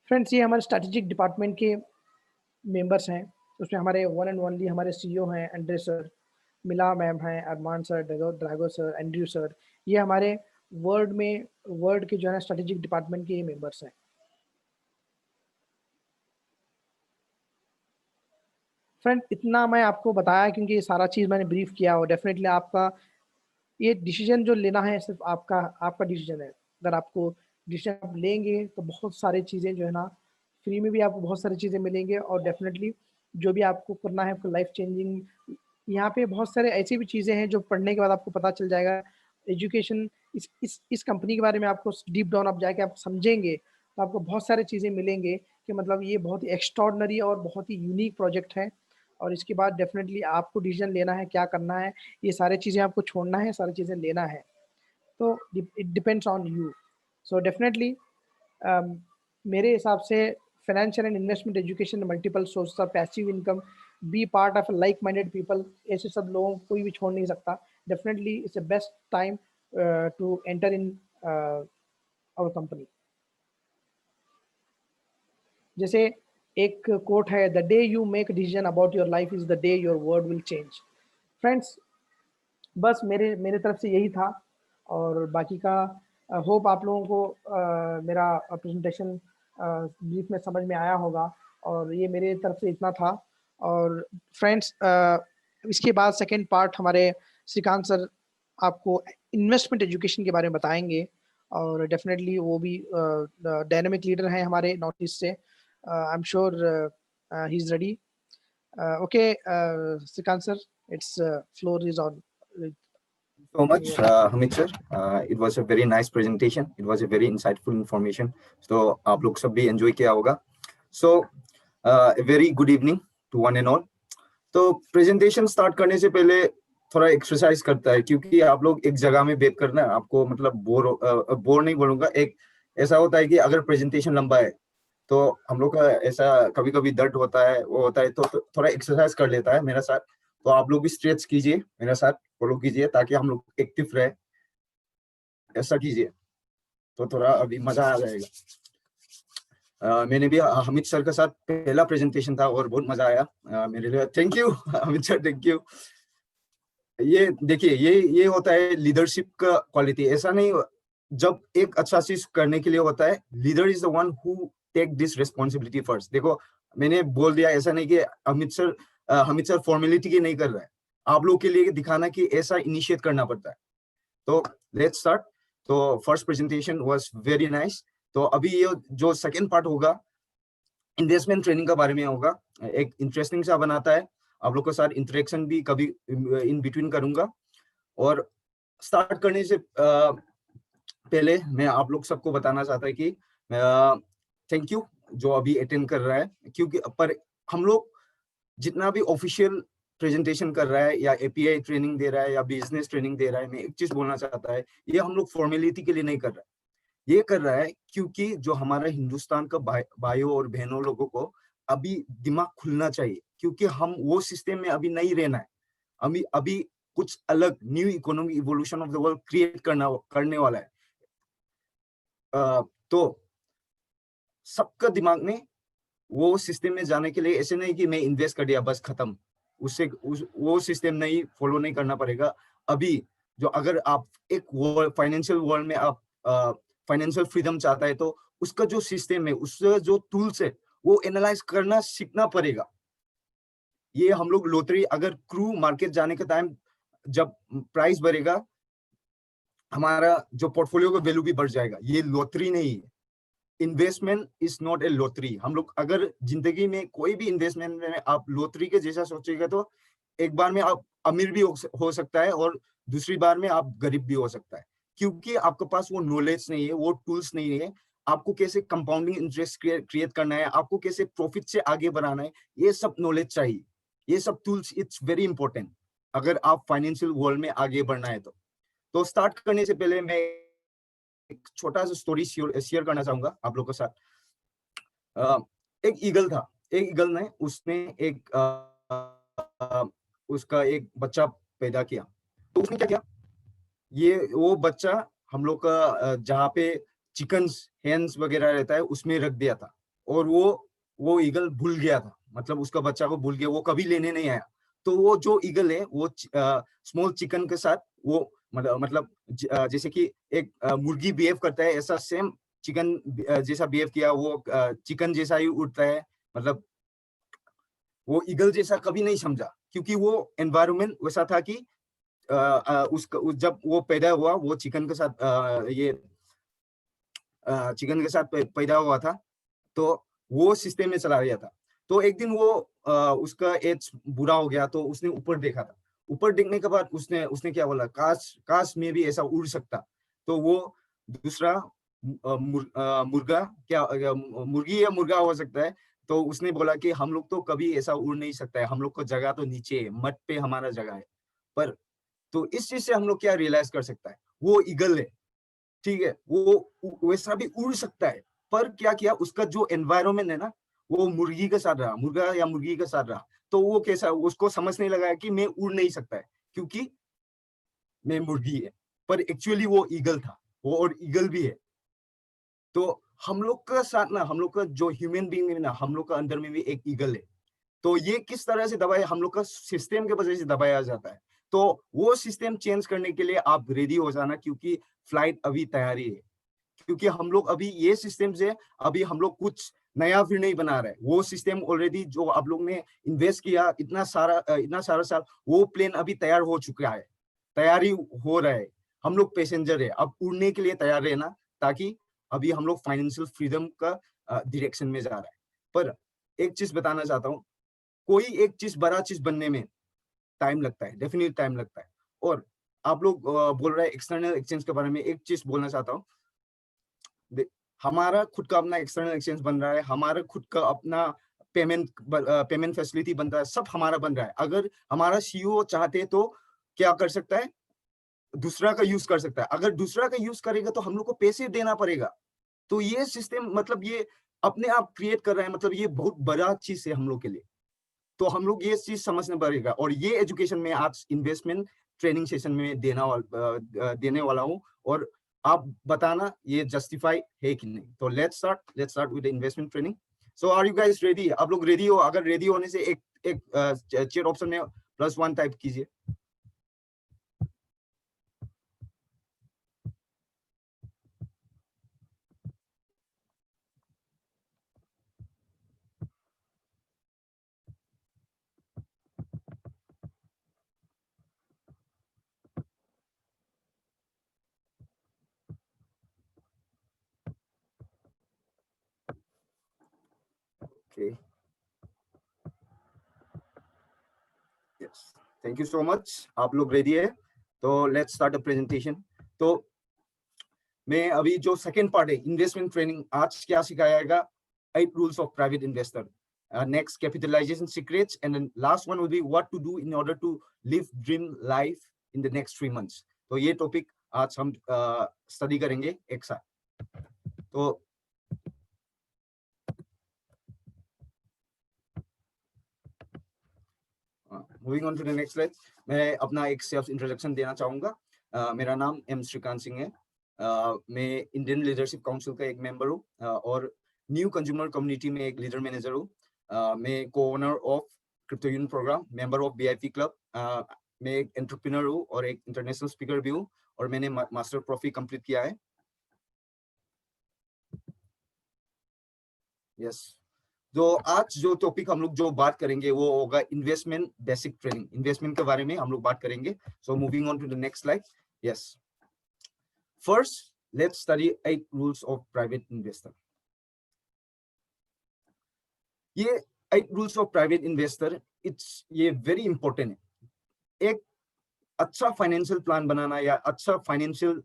Speaker 1: फ्रेंड्स, ये हमारे स्ट्रेटेजिक डिपार्टमेंट के मेंबर्स हैं। उसमें हमारे वन एंड ओनली हमारे सीईओ हैं एंड्रे सर, मिला मैम हैं, Arman sir, Drago sir, Andrew sir. ये हमारे वर्ल्ड के जो है स्ट्रेटेजिक डिपार्टमेंट के ये मेंबर्स हैं। फ्रेंड, इतना मैं आपको बताया क्योंकि ये सारा चीज़ मैंने ब्रीफ किया, और डेफिनेटली आपका ये डिसीजन जो लेना है सिर्फ आपका आपका डिसीजन है। अगर आपको डिसीजन आप लेंगे तो बहुत सारी चीज़ें जो है ना, फ्री में भी आपको बहुत सारी चीज़ें मिलेंगे, और डेफिनेटली जो भी आपको करना है आपको लाइफ चेंजिंग, यहाँ पे बहुत सारे ऐसी भी चीज़ें हैं जो पढ़ने के बाद आपको पता चल जाएगा। एजुकेशन, इस कंपनी के बारे में आपको डीप डाउन आप जाके आप समझेंगे तो आपको बहुत सारी चीज़ें मिलेंगे कि मतलब ये बहुत ही एक्स्ट्रॉर्डनरी और बहुत ही यूनिक प्रोजेक्ट है। और इसके बाद डेफिनेटली आपको डिसीजन लेना है क्या करना है। ये सारी चीज़ें आपको छोड़ना है, सारी चीज़ें लेना है। तो it depends on you. So definitely मेरे हिसाब से financial and investment education, multiple source of passive income, be part of like minded people, ऐसे सब लोगों को कोई भी छोड़ नहीं सकता। Definitely it's a best time to enter in our company. जैसे एक कोट है, the day you make decision about your life is the day your world will change. Friends, बस मेरे मेरे तरफ से यही था, और बाकी का होप आप लोगों को मेरा प्रेजेंटेशन ब्रीफ में समझ में आया होगा, और ये मेरे तरफ से इतना था। और फ्रेंड्स, इसके बाद सेकंड पार्ट हमारे श्रीकांत सर आपको इन्वेस्टमेंट एजुकेशन के बारे में बताएंगे, और डेफिनेटली वो भी डायनामिक लीडर हैं हमारे नॉर्थ ईस्ट से। I am sure he is ready. Okay Shrikant sir, it's floor is on
Speaker 2: So much, Hamid sir. It was a very nice presentation. It was a very insightful information. So आप लोग सब भी enjoy किया होगा. So a very good evening to one and all. तो presentation start करने से पहले थोड़ा exercise करता है, क्योंकि आप लोग एक जगह में बैठ कर ना, आपको मतलब बोर नहीं बोलूंगा, एक ऐसा होता है कि अगर presentation लंबा है तो हम लोग का ऐसा कभी कभी दर्द होता है, वो होता है, तो थोड़ा एक्सरसाइज कर लेता है मेरा साथ। तो आप लोग भी स्ट्रेच कीजिए, मेरा साथ फॉलो कीजिए, ताकि हम लोग एक्टिव रहे। ऐसा कीजिए तो थोड़ा अभी मजा आ जाएगा। मैंने भी हामिद सर के साथ पहला प्रेजेंटेशन था और बहुत मजा आया मेरे लिए। Thank you Hamid sir, thank you. ये देखिए, ये होता है लीडरशिप का क्वालिटी। ऐसा नहीं, जब एक अच्छा चीज करने के लिए होता है, leader is the one who take this responsibility first. देखो, मैंने बोल दिया, ऐसा नहीं कि हामिद सर फॉर्मेलिटी की नहीं कर रहा है, आप लोग के लिए दिखाना कि ऐसा इनिशिएट करना पड़ता है। तो लेट्स स्टार्ट। तो first presentation was very nice. तो अभी ये जो सेकंड पार्ट होगा, इन्वेस्टमेंट ट्रेनिंग के बारे में होगा। एक इंटरेस्टिंग सा बनाता है, आप लोग के साथ इंटरेक्शन भी कभी इन बिटवीन करूंगा। और स्टार्ट करने से पहले मैं आप लोग सबको बताना चाहता है कि थैंक यू जो अभी अटेंड कर रहा है, क्योंकि पर हम लोग जितना भी ऑफिशियल प्रेजेंटेशन कर रहा है या एपीआई ट्रेनिंग दे रहा है या बिजनेस ट्रेनिंग दे रहा है, मैं एक चीज बोलना चाहता है, ये हम लोग फॉर्मेलिटी के लिए नहीं कर रहा है। ये कर रहा है क्योंकि जो हमारा हिंदुस्तान का भाइयों और बहनों लोगों को अभी दिमाग खुलना चाहिए, क्योंकि हम वो सिस्टम में अभी नहीं रहना है। अभी कुछ अलग new economic evolution of the world create करने वाला है। तो सबका दिमाग में वो सिस्टम में जाने के लिए ऐसे नहीं कि मैं इन्वेस्ट कर दिया बस खत्म, वो सिस्टम नहीं फॉलो नहीं करना पड़ेगा। अभी जो अगर आप एक फाइनेंशियल वर्ल्ड में आप फाइनेंशियल फ्रीडम चाहता है तो उसका जो सिस्टम है, उसका जो टूल्स है, वो एनालाइज करना सीखना पड़ेगा। ये हम लोग लॉटरी, अगर क्रू मार्केट जाने के टाइम जब प्राइस बढ़ेगा, हमारा जो पोर्टफोलियो का वैल्यू भी बढ़ जाएगा। ये लॉटरी नहीं है। Investment is not a lottery. हम लोग अगर जिंदगी में कोई भी इन्वेस्टमेंट में आप लॉटरी के जैसा सोचेगा तो एक बार में आप अमीर भी हो सकता है और दूसरी बार में आप गरीब भी हो सकता है, क्योंकि आपके पास वो नॉलेज नहीं है, वो टूल्स नहीं है। आपको कैसे कंपाउंडिंग इंटरेस्ट क्रिएट करना है, आपको कैसे प्रॉफिट से आगे बढ़ाना है, ये सब नॉलेज चाहिए। ये सब टूल्स इट्स वेरी इंपॉर्टेंट अगर आप फाइनेंशियल वर्ल्ड में आगे बढ़ना है तो स्टार्ट करने से पहले मैं एक छोटा सा स्टोरी शेयर करना चाहूंगा आप लोगों के साथ। एक ईगल था। एक ईगल ने उसने उसका एक बच्चा पैदा किया। तो उसने क्या किया, ये वो बच्चा हम लोग का जहाँ पे चिकन्स हेन्स वगैरह रहता है उसमें रख दिया था, और वो ईगल भूल गया था, मतलब उसका बच्चा को भूल गया, वो कभी लेने नहीं आया। तो वो जो ईगल है वो स्मॉल चिकन के साथ वो मतलब जैसे कि एक मुर्गी बिहेव करता है, ऐसा सेम चिकन जैसा बिहेव किया। वो चिकन जैसा ही उड़ता है, मतलब वो ईगल जैसा कभी नहीं समझा, क्योंकि वो एनवायरनमेंट वैसा था कि जब वो पैदा हुआ वो चिकन के साथ चिकन के साथ पैदा हुआ था, तो वो सिस्टम में चला गया था। तो एक दिन वो उसका एज बुरा हो गया, तो उसने ऊपर देखा था। ऊपर देखने के बाद उसने उसने क्या बोला, काश मैं भी ऐसा उड़ सकता। तो वो दूसरा मुर्गा मुर्गी या मुर्गा हो सकता है, तो उसने बोला कि हम लोग तो कभी ऐसा उड़ नहीं सकता है, हम लोग को जगह तो नीचे है, मट पे हमारा जगह है। पर तो इस चीज से हम लोग क्या रियलाइज कर सकता है, वो ईगल है, ठीक है, वो वैसा भी उड़ सकता है। पर क्या किया, उसका जो एनवायरनमेंट है ना, वो मुर्गी के साथ रहा, मुर्गा या मुर्गी के साथ रहा। तो वो कैसा, उसको समझ नहीं लगा कि मैं उड़ नहीं सकता है क्योंकि मैं मुर्गी है। पर एक्चुअली वो ईगल था, वो और ईगल भी है। तो हम लोग का साथ ना, हम लोग का जो ह्यूमन बीइंग है ना, हम लोग का अंदर में भी एक ईगल है। तो ये किस तरह से दबाया, हम लोग का सिस्टम के वजह से दबाया जाता है। तो वो सिस्टम चेंज करने के लिए आप रेडी हो जाना, क्योंकि फ्लाइट अभी तैयारी है। क्योंकि हम लोग अभी ये सिस्टम से अभी हम लोग कुछ नया फिर नहीं बना रहे, वो सिस्टम ऑलरेडी जो आप लोग ने इन्वेस्ट किया इतना सारा साल, वो प्लेन अभी तैयार हो चुका है, तैयारी हो रहा है। हम लोग पैसेंजर है, अब उड़ने के लिए तैयार रहना, ताकि अभी हम लोग फाइनेंशियल फ्रीडम का डायरेक्शन में जा रहा है। पर एक चीज बताना चाहता हूँ, कोई एक चीज बड़ा चीज बनने में टाइम लगता है, डेफिनेटली टाइम लगता है। और आप लोग बोल रहे हैं एक्सटर्नल एक्सचेंज के बारे में, एक चीज बोलना चाहता हूँ। हमारा खुद का अपना एक्सटर्नल एक्सचेंज बन रहा है, हमारा खुद का अपना पेमेंट फैसिलिटी बन रहा है, सब हमारा बन रहा है। अगर हमारा सीईओ चाहते तो क्या कर सकता है, दूसरा का यूज कर सकता है। अगर दूसरा का यूज करेगा तो हम लोग को पैसे देना पड़ेगा। तो ये सिस्टम, मतलब ये अपने आप क्रिएट कर रहा है, मतलब ये बहुत बड़ा चीज है हम लोग के लिए। तो हम लोग ये चीज समझना पड़ेगा, और ये एजुकेशन में आज इन्वेस्टमेंट ट्रेनिंग सेशन में देने वाला हूँ। और आप बताना ये जस्टिफाई है कि नहीं। तो let's start with investment training. So are you guys ready? आप लोग रेडी हो? अगर रेडी होने से एक चेयर ऑप्शन में +1 टाइप कीजिए। Okay, yes, thank you so much. आप लोग रेडी है तो लेट्स स्टार्ट द प्रेजेंटेशन। तो मैं अभी जो सेकंड पार्ट है इन्वेस्टमेंट ट्रेनिंग, आज क्या सिखाएगा, 8 rules of private investor, next capitalization secrets, and then last one will be what to do in order to live dream life in the next 3 months। तो ये टॉपिक आज हम study करेंगे एक साथ। तो moving on to the next slide, मैं अपना एक सेल्फ इंट्रोडक्शन देना चाहूंगा। मेरा नाम एम श्रीकांत सिंह है। मैं इंडियन लीडरशिप काउंसिल का एक मेंबर हूँ और न्यू कंज्यूमर कम्युनिटी में एक लीडर मैनेजर हूँ। मैं co owner of crypto union program, member of BIP club. मैं एक एंटरप्रेन्योर हूँ और एक इंटरनेशनल स्पीकर भी हूँ और मैंने मास्टर प्रोफी कंप्लीट किया है। यस, तो आज जो टॉपिक हम लोग जो बात करेंगे वो होगा इन्वेस्टमेंट बेसिक ट्रेनिंग। इन्वेस्टमेंट के बारे में हम लोग बात करेंगे। So moving on to the next slide. Yes, first let's study 8 rules of private investor. ये 8 रूल्स ऑफ प्राइवेट इन्वेस्टर ये वेरी इंपॉर्टेंट है। एक अच्छा फाइनेंशियल प्लान बनाना या अच्छा फाइनेंशियल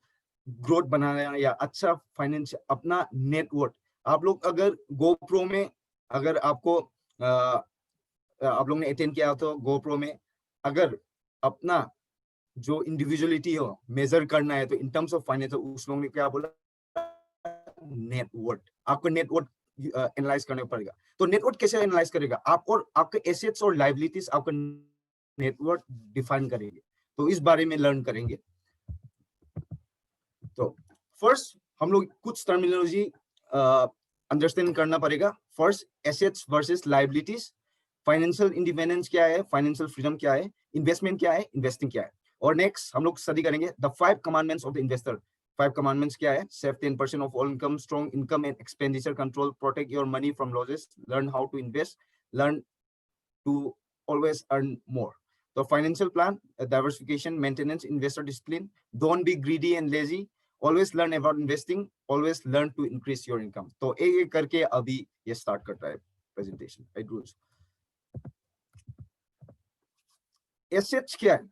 Speaker 2: ग्रोथ बनाना या अच्छा फाइनेंशियल अपना नेटवर्क। आप लोग अगर गोप्रो में अगर आपको आप लोग ने अटेंड किया तो गोप्रो में अगर अपना जो इंडिविजुअलिटी हो मेजर करना है तो इन टर्म्स ऑफ फाइनेंस उस लोगों ने क्या बोला, नेटवर्क। आपको नेटवर्क एनालाइज करना पड़ेगा। तो नेटवर्क कैसे एनालाइज करेगा? आप और आपके एसेट्स और लायबिलिटीज आपका नेटवर्क डिफाइन करेंगे। तो इस बारे में लर्न करेंगे। तो फर्स्ट हम लोग कुछ टर्मिनोलॉजी अंडरस्टैंड करना पड़ेगा। First, assets versus liabilities, financial independence क्या है, फाइनेंशियल फ्रीडम क्या है, इन्वेस्टमेंट क्या है, इन्वेस्टिंग क्या है। और नेक्स्ट हम लोग स्टडी करेंगे the 5 commandments of the investor. 5 commandments क्या है? Save 10% of all income, strong income and expenditure control, protect your money from losses, learn how to invest, learn to always earn more. तो financial plan, diversification, maintenance, investor discipline, don't be greedy and lazy, always learn about investing, always learn to increase your income। तो एक करके अभी ये start करता है presentation. 8 rules. Assets क्या है?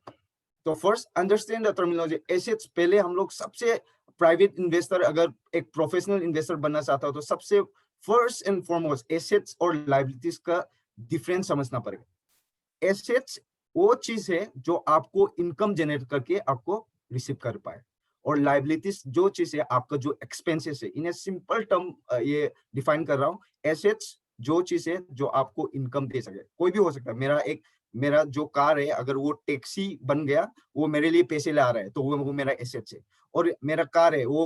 Speaker 2: तो first understand the terminology. Assets पहले हम लोग सबसे प्राइवेट इन्वेस्टर अगर एक प्रोफेशनल इन्वेस्टर बनना चाहता हो तो सबसे फर्स्ट एंड फॉरमोस्ट एसेट्स और लायबिलिटीज का डिफरेंस समझना पड़ेगा। एसेट्स वो चीज है जो आपको इनकम जनरेट करके आपको रिसीव कर पाए, और लायबिलिटीज जो चीज है आपका जो एक्सपेंसेस है। इन सिंपल टर्म ये डिफाइन कर रहा हूँ। एसेट्स जो चीज है जो आपको इनकम दे सके, कोई भी हो सकता है। मेरा जो कार है अगर वो टैक्सी बन गया, वो मेरे लिए पैसे ला रहा है तो वो मेरा एसेट्स है। और मेरा कार है वो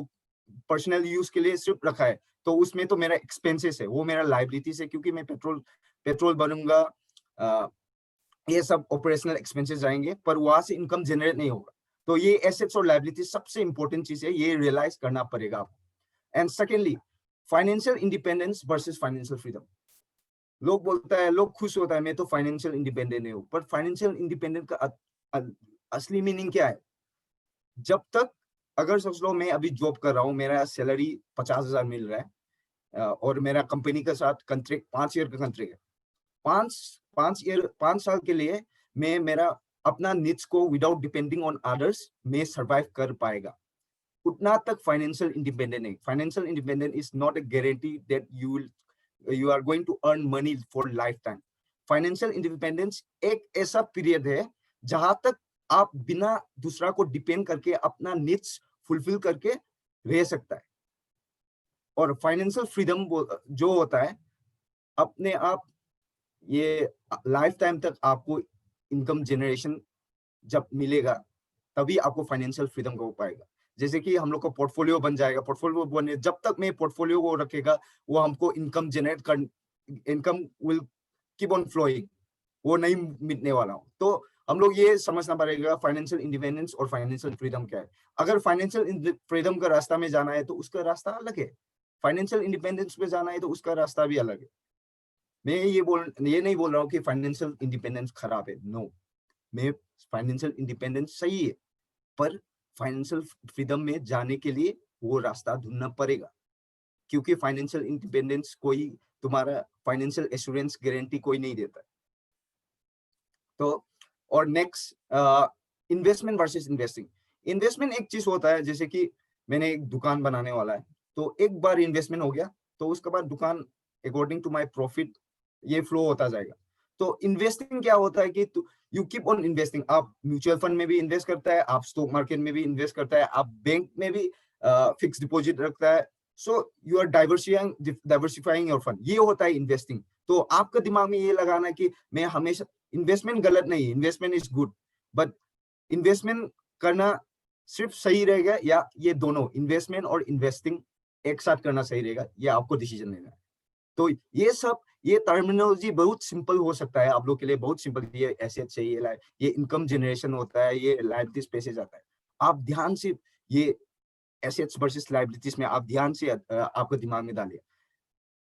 Speaker 2: पर्सनल यूज के लिए सिर्फ रखा है तो उसमें तो मेरा एक्सपेंसेस है, वो मेरा लायबिलिटीज है क्योंकि मैं पेट्रोल बनूंगा, ये सब ऑपरेशनल एक्सपेंसेस आएंगे पर वहां से इनकम जनरेट नहीं होगा। तो ये एसेट्स और लायबिलिटी सबसे इंपॉर्टेंट चीज है, ये रियलाइज करना पड़ेगा आपको। And secondly, financial independence versus financial freedom. लोग बोलता है, लोग खुश होता है मैं तो फाइनेंशियल इंडिपेंडेंट हूँ, पर फाइनेंशियल इंडिपेंडेंट का असली मीनिंग क्या है? जब तक अगर सोच लो मैं अभी जॉब कर रहा हूँ, मेरा सैलरी 50,000 मिल रहा है और मेरा कंपनी के साथ कंट्रैक्ट 5 ईयर का कंट्रैक्ट है। 5 साल के लिए मैं मेरा अपना नीड्स को विदाउट डिपेंडिंग ऑन अदर्स में सर्वाइव कर पाएगा, उतना तक फाइनेंशियल इंडिपेंडेंट है। Financial independent is not a guarantee that you are going to earn money for life time. Financial independence एक ऐसा पीरियड है जहां तक आप बिना दूसरा को डिपेंड करके अपना नीड्स फुलफिल करके रह सकता है। और फाइनेंशियल फ्रीडम जो होता है अपने आप, ये लाइफ टाइम तक आपको इनकम जनरेशन जब मिलेगा तभी आपको फाइनेंशियल फ्रीडम हो पाएगा। जैसे कि हम लोग का पोर्टफोलियो बन जाएगा, पोर्टफोलियो बने जब तक मैं पोर्टफोलियो को रखेगा वो हमको इनकम जनरेट कर, income will keep on flowing, वो नहीं मिटने वाला हो। तो हम लोग ये समझना पड़ेगा फाइनेंशियल इंडिपेंडेंस और फाइनेंशियल फ्रीडम क्या है। अगर फाइनेंशियल फ्रीडम का रास्ता में जाना है तो उसका रास्ता अलग है, फाइनेंशियल इंडिपेंडेंस पे जाना है तो उसका रास्ता भी अलग है। मैं ये नहीं बोल रहा हूँ कि फाइनेंशियल इंडिपेंडेंस खराब है, नो, मैं फाइनेंशियल इंडिपेंडेंस सही है, पर फाइनेंशियल फ्रीडम में जाने के लिए वो रास्ता ढूंढना पड़ेगा, क्योंकि फाइनेंशियल इंडिपेंडेंस कोई तुम्हारा फाइनेंशियल एश्योरेंस गारंटी कोई नहीं देता। तो और next, investment versus investing. Investment एक चीज होता है, जैसे कि मैंने एक दुकान बनाने वाला है तो एक बार इन्वेस्टमेंट हो गया तो उसके बाद दुकान अकॉर्डिंग टू माय प्रॉफिट ये फ्लो होता जाएगा। तो इन्वेस्टिंग क्या होता है कि यू कीप ऑन इन्वेस्टिंग। आप म्यूचुअल फंड में भी इन्वेस्ट करता है, आप स्टॉक मार्केट में भी इन्वेस्ट करता है, आप बैंक में भी फिक्स डिपॉजिट रखता है। So you are diversifying your fund, ये होता है इन्वेस्टिंग। तो आपका दिमाग में ये लगाना कि मैं हमेशा, इन्वेस्टमेंट गलत नहीं, investment is good, but investment करना सिर्फ सही रहेगा या ये दोनों इन्वेस्टमेंट और इन्वेस्टिंग एक साथ करना सही रहेगा, ये आपको डिसीजन लेना है। तो ये सब, ये टर्मिनोलॉजी बहुत सिंपल हो सकता है आप लोग के लिए, बहुत सिंपल, ये एसेट्स है, ये इनकम जनरेशन होता है, ये लायबिलिटीज पैसे जाता है। आप ध्यान से ये एसेट्स वर्सेस लायबिलिटीज में आप ध्यान से आपको दिमाग में डालिए।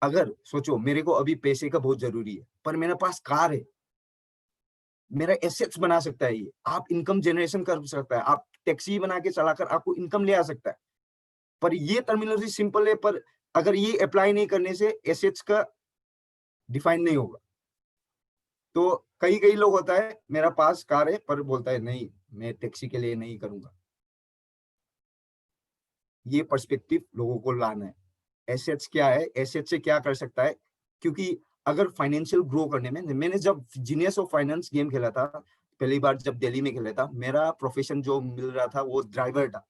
Speaker 2: अगर सोचो मेरे को अभी पैसे का बहुत जरूरी है, पर मेरे पास कार है, मेरा एसेट्स बना सकता है, ये आप इनकम जनरेशन कर सकता है, आप टैक्सी बना के चलाकर आपको इनकम ले आ सकता है। पर ये टर्मिनोलॉजी सिंपल है, पर अगर ये अप्लाई नहीं करने से एसेट्स का डिफाइन नहीं होगा। तो कई लोग होता है मेरा पास कार है पर बोलता है नहीं मैं टैक्सी के लिए नहीं करूंगा। ये पर्सपेक्टिव लोगों को लाना है। एसेट्स क्या है, एसेट्स से क्या कर सकता है, क्योंकि अगर फाइनेंशियल ग्रो करने में, मैंने जब जीनियस ऑफ फाइनेंस गेम खेला था पहली बार, जब दिल्ली में खेला था, मेरा प्रोफेशन जो मिल रहा था वो ड्राइवर था।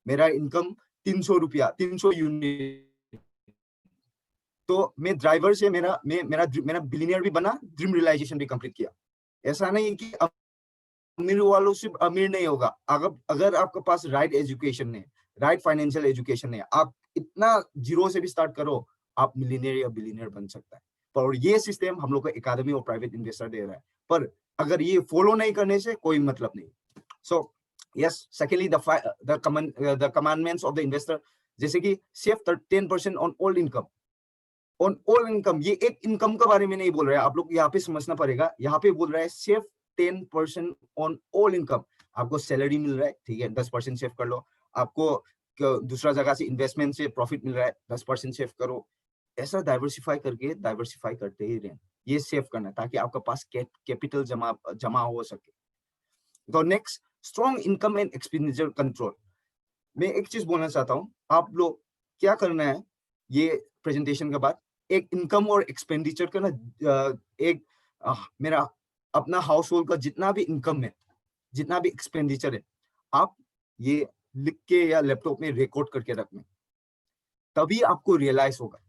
Speaker 2: मेरा इनकम 300 रुपया, 300 यूनिट। तो मैं ड्राइवर से मेरा बिलियनियर भी बना, ड्रीम रियलाइजेशन भी कंप्लीट किया। ऐसा नहीं कि अमीर वालों से अमीर नहीं होगा, अगर आपके पास राइट एजुकेशन है, राइट फाइनेंशियल एजुकेशन है, आप इतना जीरो से भी स्टार्ट करो, आप मिलियनियर या बिलियनियर बन सकता है। पर ये सिस्टम हम लोग को एकेडमी और प्राइवेट इन्वेस्टर दे रहा है, पर अगर ये फॉलो नहीं करने से कोई मतलब नहीं। So yes, secondly the commandments of the investor, जैसे कि save 10% on all income. On all income, ये एक इनकम के बारे में नहीं बोल रहा है, आप लोग यहाँ पे समझना पड़ेगा। यहाँ पे बोल रहा है सेव 10% ऑन ऑल इनकम। आपको सैलरी मिल रहा है, ठीक है, 10% सेव कर लो। आपको दूसरा जगह से इन्वेस्टमेंट से प्रॉफिट मिल रहा है, 10% सेव करो। ऐसा डाइवर्सिफाई करते ही रहें, ये सेव करना ताकि आपके पास कैपिटल जमा हो सके। तो next, strong income and expenditure control. मैं एक चीज बोलना चाहता हूँ, आप लोग क्या करना है ये प्रेजेंटेशन के बाद, एक इनकम और एक्सपेंडिचर का ना मेरा अपना हाउस होल्ड का जितना भी इनकम है, जितना भी एक्सपेंडिचर है, आप ये लिख के या लैपटॉप में रिकॉर्ड करके रखना, तभी आपको रियलाइज होगा।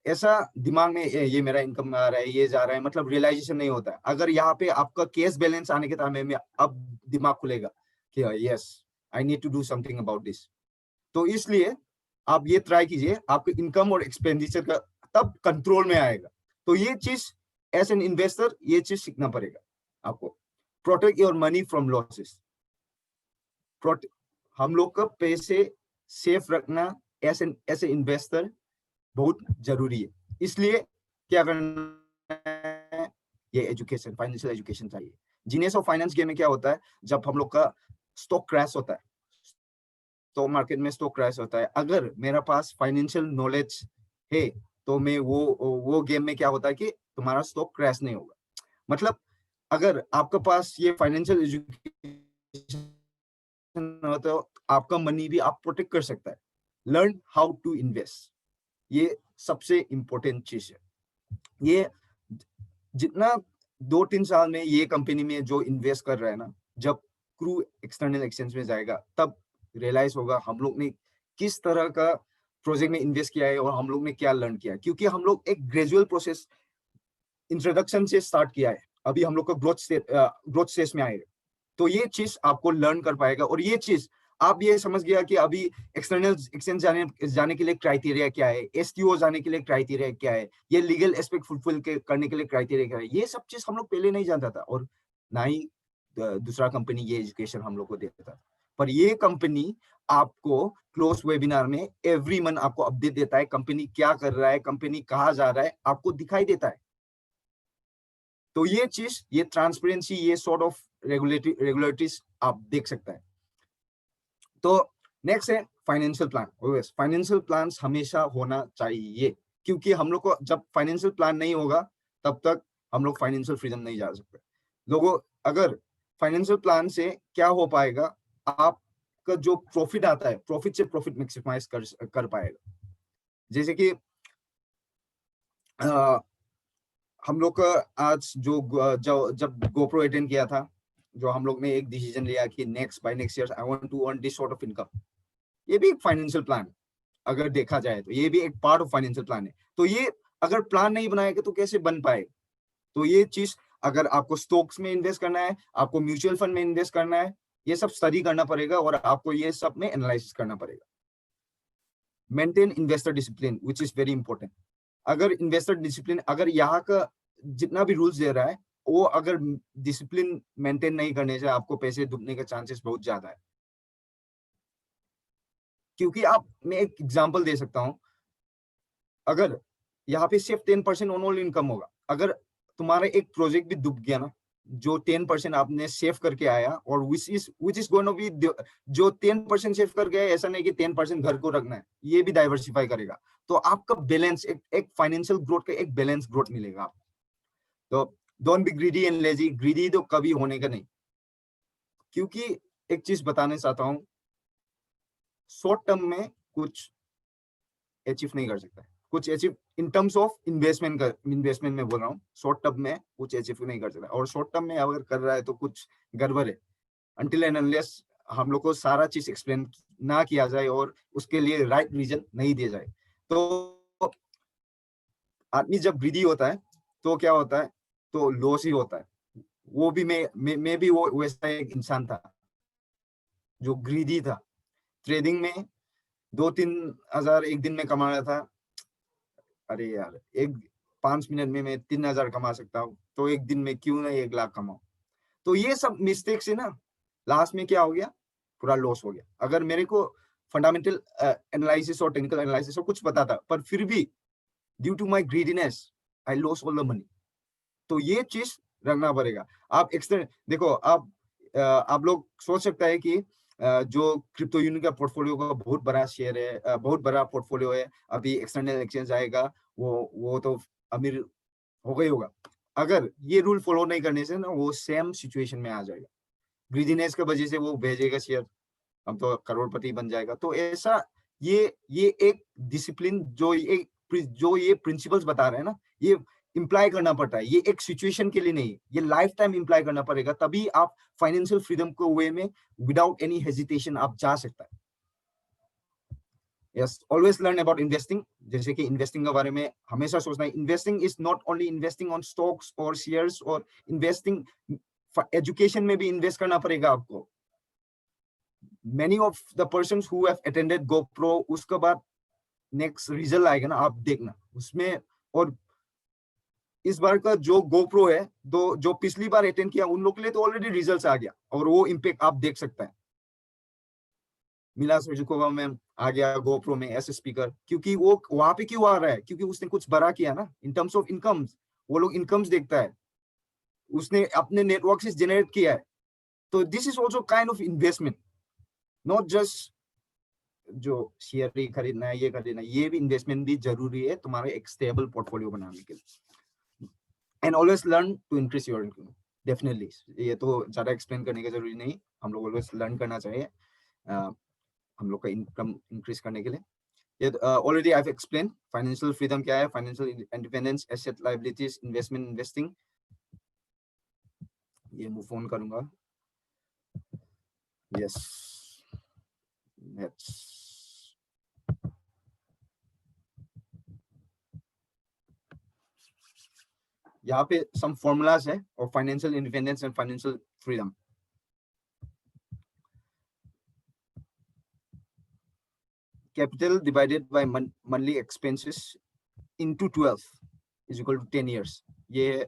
Speaker 2: ऐसा दिमाग में ये मेरा इनकम आ रहा है, ये जा रहा है, मतलब रियलाइजेशन नहीं होता है। अगर यहाँ पे आपका कैश बैलेंस आने के टाइम में अब दिमाग खुलेगा कि yes I need to do something about this. तो इसलिए आप ये ट्राई कीजिए, आपके इनकम और एक्सपेंडिचर का तब कंट्रोल में आएगा। तो ये चीज एज एन इन्वेस्टर ये चीज सीखना पड़ेगा आपको। Protect your money from losses. हम लोग का पैसे सेफ रखना एज ए इन्वेस्टर बहुत जरूरी है। इसलिए क्या करना है, ये एजुकेशन, फाइनेंशियल एजुकेशन चाहिए। जीनियस ऑफ फाइनेंस गेम में क्या होता है, जब हम लोग का स्टॉक क्रैश होता है, स्टॉक मार्केट में स्टॉक क्रैश होता है, अगर मेरा पास फाइनेंशियल नॉलेज है तो मैं वो गेम में क्या होता है कि तुम्हारा स्टॉक क्रैश नहीं होगा। मतलब अगर आपके पास ये फाइनेंशियल एजुकेशन हो तो आपका मनी भी आप प्रोटेक्ट कर सकता है। लर्न हाउ टू इन्वेस्ट, ये सबसे इंपॉर्टेंट चीज है। ये जितना 2-3 साल में ये कंपनी में जो इन्वेस्ट कर रहा है ना, जब क्रू एक्सटर्नल एक्सचेंज में जाएगा तब रियलाइज होगा हम लोग ने किस तरह का प्रोजेक्ट में इन्वेस्ट किया है और हम लोग ने क्या लर्न किया है। क्योंकि हम लोग एक ग्रेजुअल प्रोसेस इंट्रोडक्शन से स्टार्ट किया है, अभी हम लोग का ग्रोथ स्टेज में आएगा। तो ये चीज आपको लर्न कर पाएगा। और ये चीज आप ये समझ गया कि अभी एक्सटर्नल एक्सचेंज जाने के लिए क्राइटेरिया क्या है, एसटीओ जाने के लिए क्राइटेरिया क्या है, ये लीगल एस्पेक्ट फुलफिल करने के लिए क्राइटेरिया क्या है, ये सब चीज हम लोग पहले नहीं जानता था और ना ही दूसरा कंपनी ये एजुकेशन हम लोग को देता था। पर ये कंपनी आपको क्लोज वेबिनार में एवरी मंथ आपको अपडेट देता है, कंपनी क्या कर रहा है, कंपनी कहाँ जा रहा है, आपको दिखाई देता है। तो ये चीज, ये ट्रांसपेरेंसी, ये सॉर्ट ऑफ रेगुलेटरीज आप देख सकता है। तो नेक्स्ट है फाइनेंशियल प्लान। फाइनेंशियल प्लान हमेशा होना चाहिए, क्योंकि हम लोग को जब फाइनेंशियल प्लान नहीं होगा तब तक हम लोग फाइनेंशियल फ्रीडम नहीं जा सकते। लोगों, अगर फाइनेंशियल प्लान से क्या हो पाएगा, आपका जो प्रॉफिट आता है, प्रॉफिट से प्रॉफिट मैक्सिमाइज कर पाएगा। जैसे कि हम लोग का आज जब गोप्रो अटेंड किया था, जो हम लोग ने एक डिसीजन लिया कि by next year I want to earn this sort of income, ये भी एक फाइनेंशियल प्लान, अगर देखा जाए तो ये भी एक पार्ट ऑफ फाइनेंशियल प्लान है। तो ये अगर प्लान नहीं बनाएगा तो कैसे बन पाएगा। तो ये चीज, अगर आपको स्टॉक्स में इन्वेस्ट करना है, आपको म्यूचुअल फंड में इन्वेस्ट करना है, ये सब स्टडी करना पड़ेगा और आपको ये सब में एनालिसिस करना पड़ेगा। Maintain investor discipline which is very important. अगर इन्वेस्टर डिसिप्लिन, अगर यहाँ का जितना भी रूल्स दे रहा है वो अगर डिसिप्लिन मेंटेन नहीं करने से आपको पैसे डूबने के चांसेस बहुत ज्यादा है। क्योंकि आप, मैं एक एग्जांपल दे सकता हूं, अगर यहाँ पे सिर्फ 10% ओनली इनकम होगा, अगर तुम्हारा एक प्रोजेक्ट भी डूब गया ना, जो 10% आपने सेव करके आया, और which is going to be, जो 10% सेव करके आया, ऐसा नहीं कि 10% घर को रखना है, ये भी डाइवर्सिफाई करेगा, तो आपका बैलेंस, एक फाइनेंशियल ग्रोथ का एक बैलेंस ग्रोथ मिलेगा आपको। तो don't be greedy and lazy, greedy तो कभी होने का नहीं। क्योंकि एक चीज बताना चाहता हूं, शॉर्ट टर्म में कुछ अचीव नहीं कर सकता है, कुछ achieve in terms of investment में बोल रहा हूँ, शॉर्ट टर्म में कुछ अचीव नहीं कर सकता, और शॉर्ट टर्म में अगर कर रहा है तो कुछ गड़बड़ है। अनटिल एंड अनलेस हम लोग को सारा चीज एक्सप्लेन ना किया जाए और उसके लिए राइट रीजन नहीं दिया जाए, तो आदमी जब ग्रीडी होता है तो क्या होता है, तो लॉस ही होता है। वो भी मैं भी वो वैसा एक इंसान था जो ग्रीडी था। ट्रेडिंग में 2-3 हजार एक दिन में कमा रहा था, अरे यार 5 मिनट में मैं 3,000 कमा सकता हूँ, तो एक दिन में क्यों नहीं 1 लाख कमाऊं। तो ये सब मिस्टेक से ना लास्ट में क्या हो गया, पूरा लॉस हो गया। अगर मेरे को फंडामेंटल एनालिसिस और टेक्निकल एनालिसिस और कुछ पता था, पर फिर भी due to my greediness I loss all the money. तो ये चीज रखना पड़ेगा। आप एक्सटर्नल देखो, आप लोग सोच सकता है कि जो क्रिप्टो यूनियन का पोर्टफोलियो का बहुत बड़ा शेयर है, बहुत बड़ा पोर्टफोलियो है, अभी एक्सटर्नल एक्सचेंज आएगा, वो तो अमीर हो गई होगा। अगर ये रूल फॉलो नहीं करने से ना वो सेम सिचुएशन में आ जाएगा, ग्रीडीनेस की वजह से वो भेजेगा शेयर, हम तो करोड़पति बन जाएगा। तो ऐसा ये एक डिसिप्लिन जो ये प्रिंसिपल्स बता रहे हैं ना, ये इंप्लाई करना पड़ता है। ये एक सिचुएशन के लिए नहीं, ये लाइफ टाइम इंप्लाई करना पड़ेगा, तभी आप फाइनेंशियल फ्रीडम को वे में विदाउट एनी हेजिटेशन आप जा सकता है। Yes, always learn about investing. जैसे कि इन्वेस्टिंग के बारे में हमेशा सोचना है, investing is not only investing on stocks और शेयर्स, और इन्वेस्टिंग एजुकेशन में भी इन्वेस्ट करना पड़ेगा आपको। Many of the persons who have attended GoPro, उसके बाद नेक्स्ट रिजल्ट आएगा ना, आप देखना उसमें। और इस बार का जो GoPro है, जो पिछली बार अटेंड किया उन लोग के लिए तो ऑलरेडी रिजल्ट्स आ गया, और वो इम्पैक्ट आप देख सकते हैं। मिला सुजुकोवा में आ गया GoPro में ऐसे स्पीकर, क्योंकि वो वहां पे क्यों आ रहा है, क्योंकि उसने कुछ बड़ा किया ना इन टर्म्स ऑफ इनकम्स। वो लोग इनकम्स देखता है, उसने अपने नेटवर्क से जनरेट किया है। तो this is also kind of investment, not just जो शेयर ही खरीदना है, ये खरीदना है, ये भी इन्वेस्टमेंट भी जरूरी है तुम्हारे एक स्टेबल पोर्टफोलियो बनाने के लिए। And always learn to increase your income. Definitely, ये तो ज्यादा एक्सप्लेन करने का जरूरी नहीं, हम लोग ऑलवेज लर्न करना चाहिए हम लोग का इनकम इंक्रीज करने के लिए। ये already I have explain financial freedom क्या है, financial independence, asset liabilities, investment, investing. ये मूव ऑन करूंगा। यस, लेट्स यहाँ पे सम फॉर्मूलाज है और financial independence and financial freedom. Capital divided by monthly expenses into 12 is equal to 10 years. ये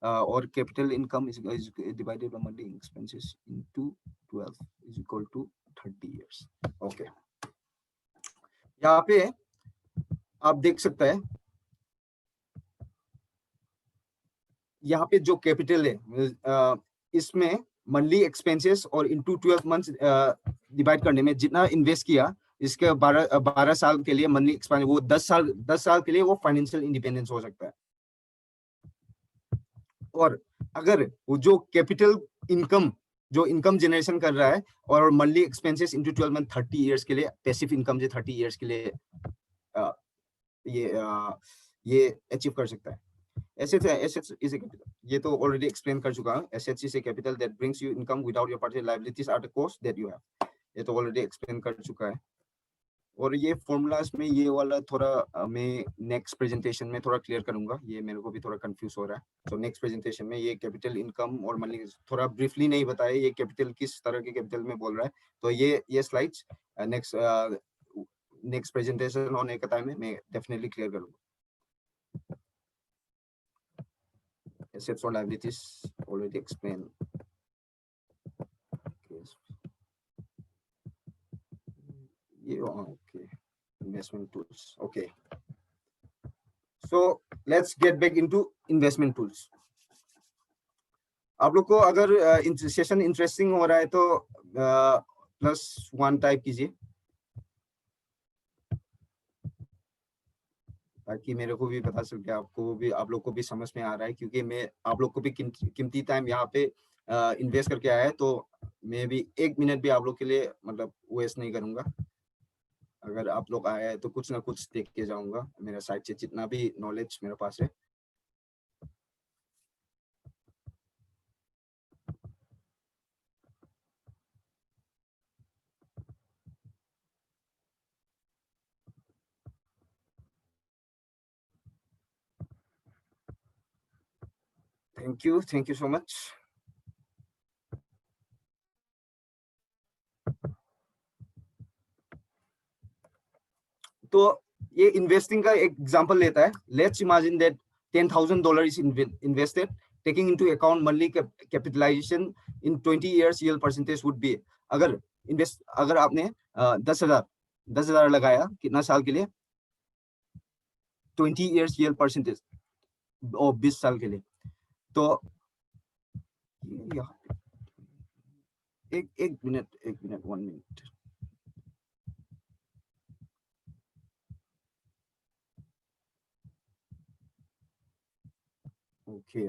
Speaker 2: और capital income is divided by monthly expenses into 12 is equal to 30 years. Okay, यहाँ पे आप देख सकते हैं, यहाँ पे जो कैपिटल है इसमें मंथली एक्सपेंसेस और इनटू 12 मंथ्स डिवाइड करने में जितना इन्वेस्ट किया, इसके 12 साल के लिए मंथली एक्सपेंस, वो 10 साल के लिए वो फाइनेंशियल इंडिपेंडेंस हो सकता है। और अगर वो जो कैपिटल इनकम जो इनकम जनरेशन कर रहा है और monthly expenses into 12 month 30 years के लिए, पैसिव इनकम जो 30 इयर्स के लिए ये अचीव कर सकता है। Assets is a capital. ये तो ऑलरेडी एक्सप्लेन कर चुका हूँ। Assets is a capital that brings you income without your particular liabilities are the cost that you have. ये तो ऑलरेडी एक्सप्लेन कर चुका है। और ये फॉर्मूलाज में ये वाला थोड़ा मैं नेक्स्ट प्रेजेंटेशन में थोड़ा क्लियर करूंगा, ये मेरे को भी थोड़ा कंफ्यूज हो रहा है। तो नेक्स्ट प्रेजेंटेशन में ये कैपिटल इनकम और मनी थोड़ा ब्रीफली नहीं बताया, ये कैपिटल किस तरह के कैपिटल में बोल रहा है। तो ये स्लाइड्स नेक्स्ट प्रेजेंटेशन होने का टाइम में मैं डेफिनेटली क्लियर करूंगा। Assets or liabilities already explained. Okay. Investment tools. Okay. So let's get back into investment tools. आप लोग को अगर सेशन इंटरेस्टिंग हो रहा है तो +1 टाइप कीजिए, ताकि मेरे को भी पता चल के आपको भी, आप लोग को भी समझ में आ रहा है, क्योंकि मैं आप लोग को भी कीमती टाइम यहाँ पे इन्वेस्ट करके आया है, तो मैं भी 1 मिनट भी आप लोग के लिए मतलब वेस्ट नहीं करूंगा। अगर आप लोग आए हैं तो कुछ ना कुछ देख के जाऊंगा, मेरा साइड से जितना भी नॉलेज मेरे पास है। Thank you so much. तो ये इन्वेस्टिंग का एक एग्जांपल लेता है। Let's imagine that $10,000 is invested, taking into account monthly capitalization in 20 years, yield percentage would be, अगर आपने 10,000 लगाया कितना साल के लिए, 20 years yield percentage, और 20 साल के लिए। तो एक minute 1 minute. Okay.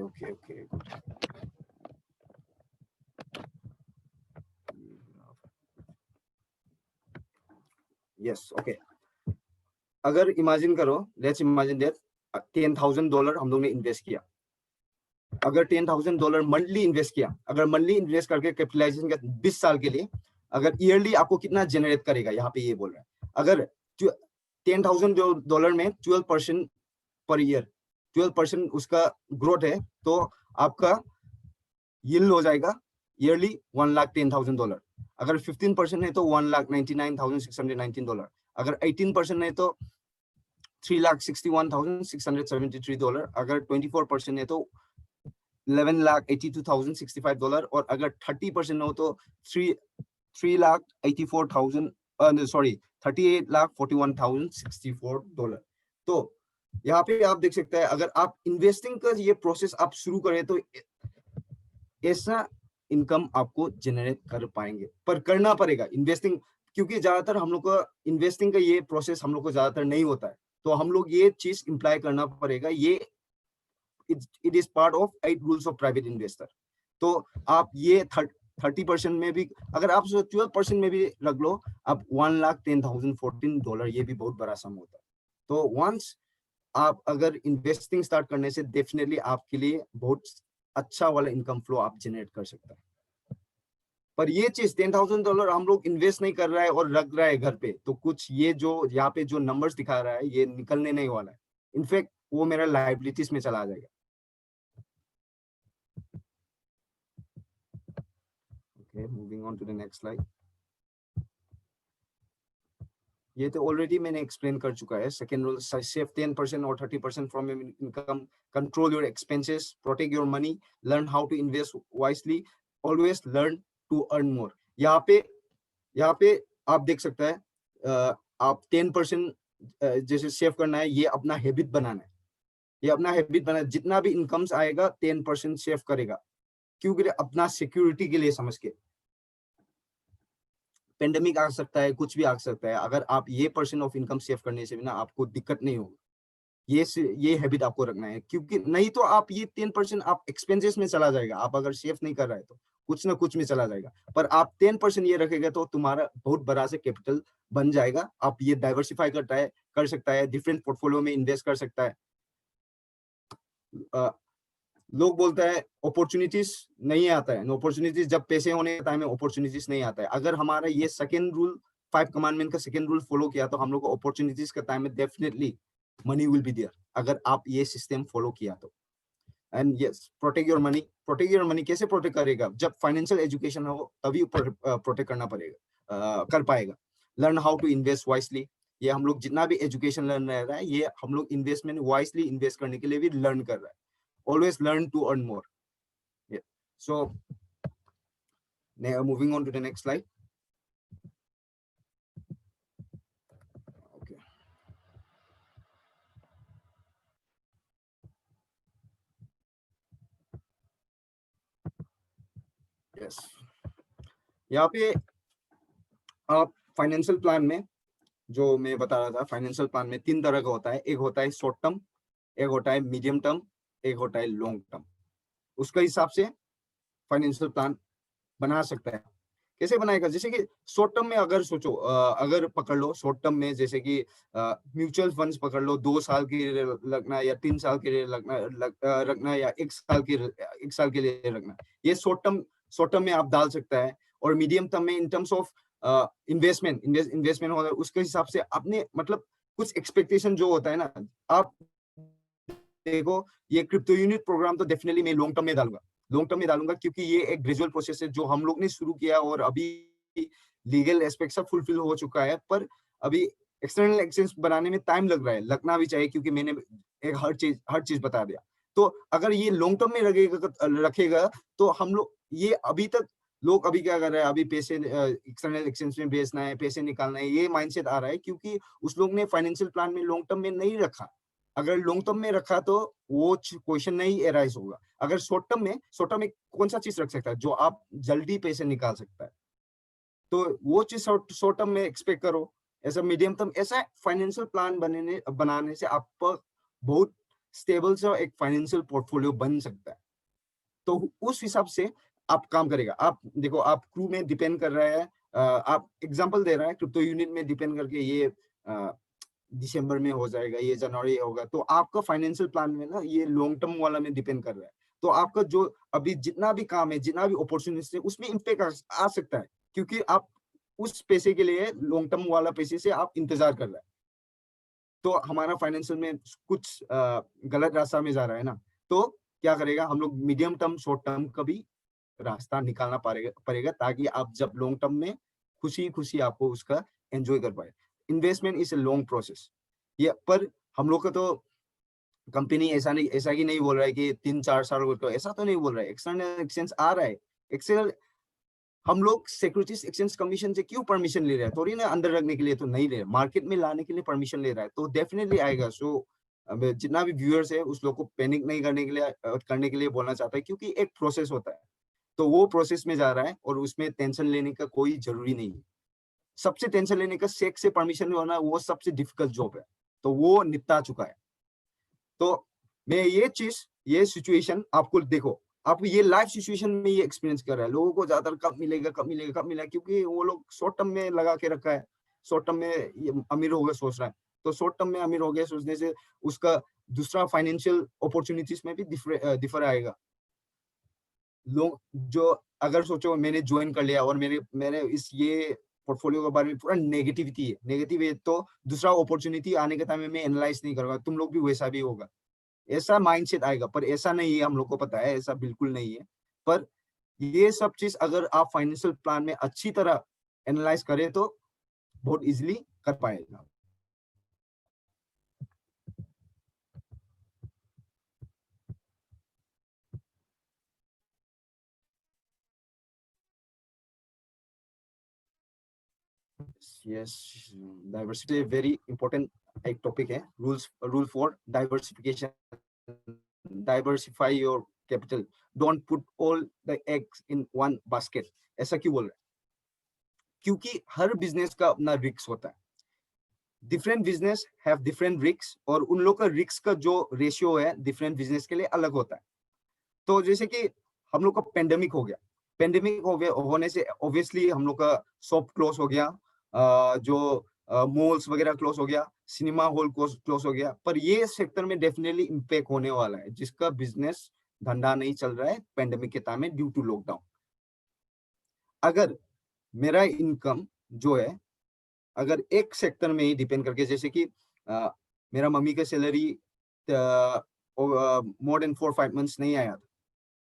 Speaker 2: Yes, okay. अगर इमेजिन करो, लेट्स इमेजिन दैट $10,000 हम लोग ने इन्वेस्ट किया। अगर $10,000 मंथली इन्वेस्ट किया, अगर मंथली इन्वेस्ट करके कैपिटलाइजेशन का 20 साल के लिए, अगर ईयरली आपको कितना जनरेट करेगा, यहाँ पे ये बोल रहा है। अगर $10,000 में 12% पर ईयर, 12% उसका ग्रोथ है, तो आपका यील्ड हो जाएगा ईयरली $1,10,000। अगर 15% है तो $1,99,619। अगर 18% है तो $3,61,673। अगर 24% है तो $11,82,065। और अगर 30% हो तो $38,41,064। तो यहाँ पे आप देख सकते हैं, अगर आप इन्वेस्टिंग का ये प्रोसेस आप शुरू करें तो ऐसा इनकम आपको जनरेट कर पाएंगे, पर करना पड़ेगा इन्वेस्टिंग, क्योंकि ज्यादातर हम लोग का इन्वेस्टिंग का ये प्रोसेस हम लोग को ज्यादातर नहीं होता है। तो हम लोग ये चीज इंप्लाई करना पड़ेगा, ये it is part of 8 rules of private investor. तो आप ये 30% में भी, अगर आप 12% में भी रख लो, आप $1,10,014, ये भी बहुत बड़ा सम होता है। तो वंस आप अगर इन्वेस्टिंग स्टार्ट करने से डेफिनेटली आपके लिए बहुत अच्छा वाला इनकम फ्लो आप जनरेट कर सकते हैं। पर ये चीज $10,000 हम लोग इन्वेस्ट नहीं कर रहा है और रख रहा है घर पे, तो कुछ ये जो यहाँ पे जो नंबर्स दिखा रहा है, ये निकलने नहीं वाला है। इनफैक्ट वो मेरा लायबिलिटीज में चला जाएगा। Okay, moving on to the next slide. ये तो ऑलरेडी मैंने एक्सप्लेन कर चुका है। सेकेंड रूल, सेव 10% और 30% from your income, control your expenses, protect your money, learn how to invest wisely, always learn to earn more. यहाँ पे आप देख सकते हैं, आप 10% जैसे सेव करना है, ये अपना हैबिट बनाना है, ये अपना हैबिट बनाना। जितना भी इनकम्स आएगा 10% सेव करेगा, क्योंकि अपना सिक्योरिटी के लिए समझ के। पेंडेमिक आ सकता है, कुछ भी आ सकता है, अगर आप ये % ऑफ इनकम सेव करने से भी ना आपको दिक्कत नहीं होगी। ये हैबिट आपको रखना है, क्योंकि नहीं तो आप ये 10% आप एक्सपेंसेस में चला जाएगा। आप अगर सेव नहीं कर रहा है तो कुछ ना कुछ में चला जाएगा, पर आप 10% ये रखेगा तो तुम्हारा बहुत बड़ा से कैपिटल बन जाएगा। आप ये डाइवर्सिफाई कर सकता है, डिफरेंट पोर्टफोलियो में इन्वेस्ट कर सकता है। लोग बोलते हैं अपॉर्चुनिटीज नहीं आता है, अपॉर्चुनिटीज जब पैसे होने का टाइम है, अपॉर्चुनिटीज नहीं आता है। अगर हमारा ये सेकेंड रूल फाइव कमांडमेंट का सेकंड रूल फॉलो किया तो हम लोग को अपॉर्चुनिटीज का टाइम में definitely money will be there, अगर आप ये सिस्टम फॉलो किया तो। And yes, protect your money. Protect your money कैसे प्रोटेक्ट करेगा? जब फाइनेंशियल एजुकेशन हो तभी प्रोटेक्ट करना पड़ेगा, कर पाएगा। Learn how to invest wisely. ये हम लोग जितना भी एजुकेशन लर्न रह रहा है, ये हम लोग इन्वेस्टमेंट वाइसली इन्वेस्ट करने के लिए भी लर्न कर रहा है। Always learn to earn more. So moving on to the next slide. Yes, यहाँ पे आप फाइनेंशियल प्लान में, जो मैं बता रहा था, फाइनेंशियल प्लान में 3 तरह का होता है। एक होता है शॉर्ट टर्म, एक होता है मीडियम टर्म, एक होता है लॉन्ग टर्म। उसके हिसाब से फाइनेंशियल प्लान बना सकता है। कैसे बनाएगा? जैसे कि शॉर्ट टर्म में अगर सोचो, अगर पकड़ लो शॉर्ट टर्म में, जैसे कि म्यूचुअल फंड्स पकड़ लो, 2 साल के लिए रखना या 3 साल के लिए रखना या 1 साल के लिए रखना, ये शॉर्ट टर्म में आप डाल सकता है। और मीडियम टर्म में इन टर्म्स ऑफ इन्वेस्टमेंट होता है, उसके हिसाब से अपने मतलब कुछ एक्सपेक्टेशन जो होता है ना, आप देखो ये क्रिप्टो यूनिट प्रोग्राम तो डेफिनेटली मैं लॉन्ग टर्म में डालूंगा, क्योंकि ये एक ग्रेजुअल प्रोसेस है जो हम लोग ने शुरू किया और अभी लीगल एस्पेक्ट सब फुलफिल हो चुका है, पर अभी एक्सटर्नल एक्सचेंज बनाने में टाइम लग रहा है, लगना भी चाहिए, क्योंकि मैंने एक हर चीज बता दिया। तो अगर ये लॉन्ग टर्म में रखेगा तो हम लोग ये अभी तक लोग अभी क्या कर रहे हैं, अभी पैसे एक्सटर्नल एक्सचेंज में भेजना है, पैसे निकालना है, ये माइंडसेट आ रहा है, क्योंकि उस लोग ने फाइनेंशियल प्लान में लॉन्ग टर्म में नहीं रखा। अगर लॉन्ग टर्म में रखा तो वो क्वेश्चन नहीं एराइज होगा। अगर शॉर्ट टर्म में कौन सा चीज रख सकता है जो आप जल्दी पैसे निकाल सकता है, तो वो चीज शॉर्ट टर्म में एक्सपेक्ट करो। ऐसा मीडियम टर्म, ऐसा फाइनेंशियल प्लान बनाने से आपका बहुत स्टेबल सा एक फाइनेंशियल पोर्टफोलियो बन सकता है। तो उस हिसाब से आप काम करेगा। आप देखो, आप क्रू में डिपेंड कर रहा है, आप एग्जांपल दे रहा है क्रिप्टो यूनिट में डिपेंड करके ये दिसंबर में हो जाएगा, ये जनवरी होगा, तो आपका फाइनेंशियल प्लान में ना ये लॉन्ग टर्म वाला में डिपेंड कर रहा है। तो आपका जो अभी जितना भी काम है, जितना भी अपॉर्चुनिटी है, उसमें इम्पैक्ट आ सकता है, क्योंकि आप उस पैसे के लिए लॉन्ग टर्म वाला पैसे से आप इंतजार कर रहे हैं। तो हमारा फाइनेंशियल में कुछ गलत रास्ता में जा रहा है ना, तो क्या करेगा, हम लोग मीडियम टर्म शॉर्ट टर्म का भी रास्ता निकालना पड़ेगा, ताकि आप जब लॉन्ग टर्म में खुशी खुशी आपको उसका एंजॉय कर पाए। Investment is a long process, ये पर हम लोग का तो कंपनी ऐसा ही नहीं बोल रहा है कि 3-4 साल, तो ऐसा तो नहीं बोल रहा है। एक्सटर्नल एक्सचेंज आ रहा है, एक्सटर्नल हम लोग सिक्योरिटीज एक्सचेंज कमीशन से क्यों परमिशन ले रहे हैं? थोड़ी ना अंदर रखने के लिए तो नहीं ले रहे, मार्केट में लाने के लिए परमिशन ले रहा है, तो डेफिनेटली आएगा। सो जितना भी व्यूअर्स है उस लोग को पैनिक नहीं करने के लिए बोलना चाहता है, क्योंकि एक प्रोसेस होता है, तो वो प्रोसेस में जा रहा है और उसमें टेंशन लेने का कोई जरूरी नहीं है। सबसे टेंशन लेने का सेक से परमिशन होना, वो सबसे डिफिकल्ट जॉब है, तो वो निपटा चुका है। तो मैं ये सिचुएशन आपको देखो, आप ये लाइफ सिचुएशन में ये एक्सपीरियंस कर रहा है। लोगों को ज्यादातर कब मिलेगा, क्योंकि वो लोग शॉर्ट टर्म में लगा के रखा है, शॉर्ट टर्म में ये अमीर हो गया सोच रहा है, तो शॉर्ट टर्म में अमीर हो गया सोचने से उसका दूसरा फाइनेंशियल अपॉर्चुनिटीज में भी डिफर आएगा। लोग जो अगर सोचो मैंने ज्वाइन कर लिया और मैंने इस ये पोर्टफोलियो के बारे में पूरा नेगेटिव है, तो दूसरा अपॉर्चुनिटी आने के टाइम में मैं एनालाइज नहीं करूंगा, तुम लोग भी वैसा भी होगा, ऐसा माइंडसेट आएगा। पर ऐसा नहीं है, हम लोग को पता है ऐसा बिल्कुल नहीं है। पर ये सब चीज अगर आप फाइनेंशियल प्लान में अच्छी तरह एनालाइज करें तो बहुत इजीली कर पाएगा। यस, डाइवर्सिटी वेरी इंपॉर्टेंट एक टॉपिक है। Rule for diversification, diversify your capital, don't put all the eggs in one basket. ऐसा क्यों बोल रहे हैं? क्योंकि हर बिजनेस का अपना रिस्क होता है, different business have different risk, और उन लोग का रिस्क का जो रेशियो है डिफरेंट बिजनेस के लिए अलग होता है। तो जैसे कि हम लोग का पेंडेमिक होने से ऑब्वियसली हम लोग का शॉप क्लोज हो गया, जो मॉल्स वगैरह क्लोज हो गया, सिनेमा हॉल क्लोज हो गया, पर ये सेक्टर में डेफिनेटली इम्पैक्ट होने वाला है, जिसका बिजनेस धंधा नहीं चल रहा है पेंडेमिक के टाइम में ड्यू टू लॉकडाउन। अगर मेरा इनकम जो है अगर एक सेक्टर में ही डिपेंड करके, जैसे कि मेरा मम्मी का सैलरी मोर देन 4-5 मंथ्स नहीं आया था,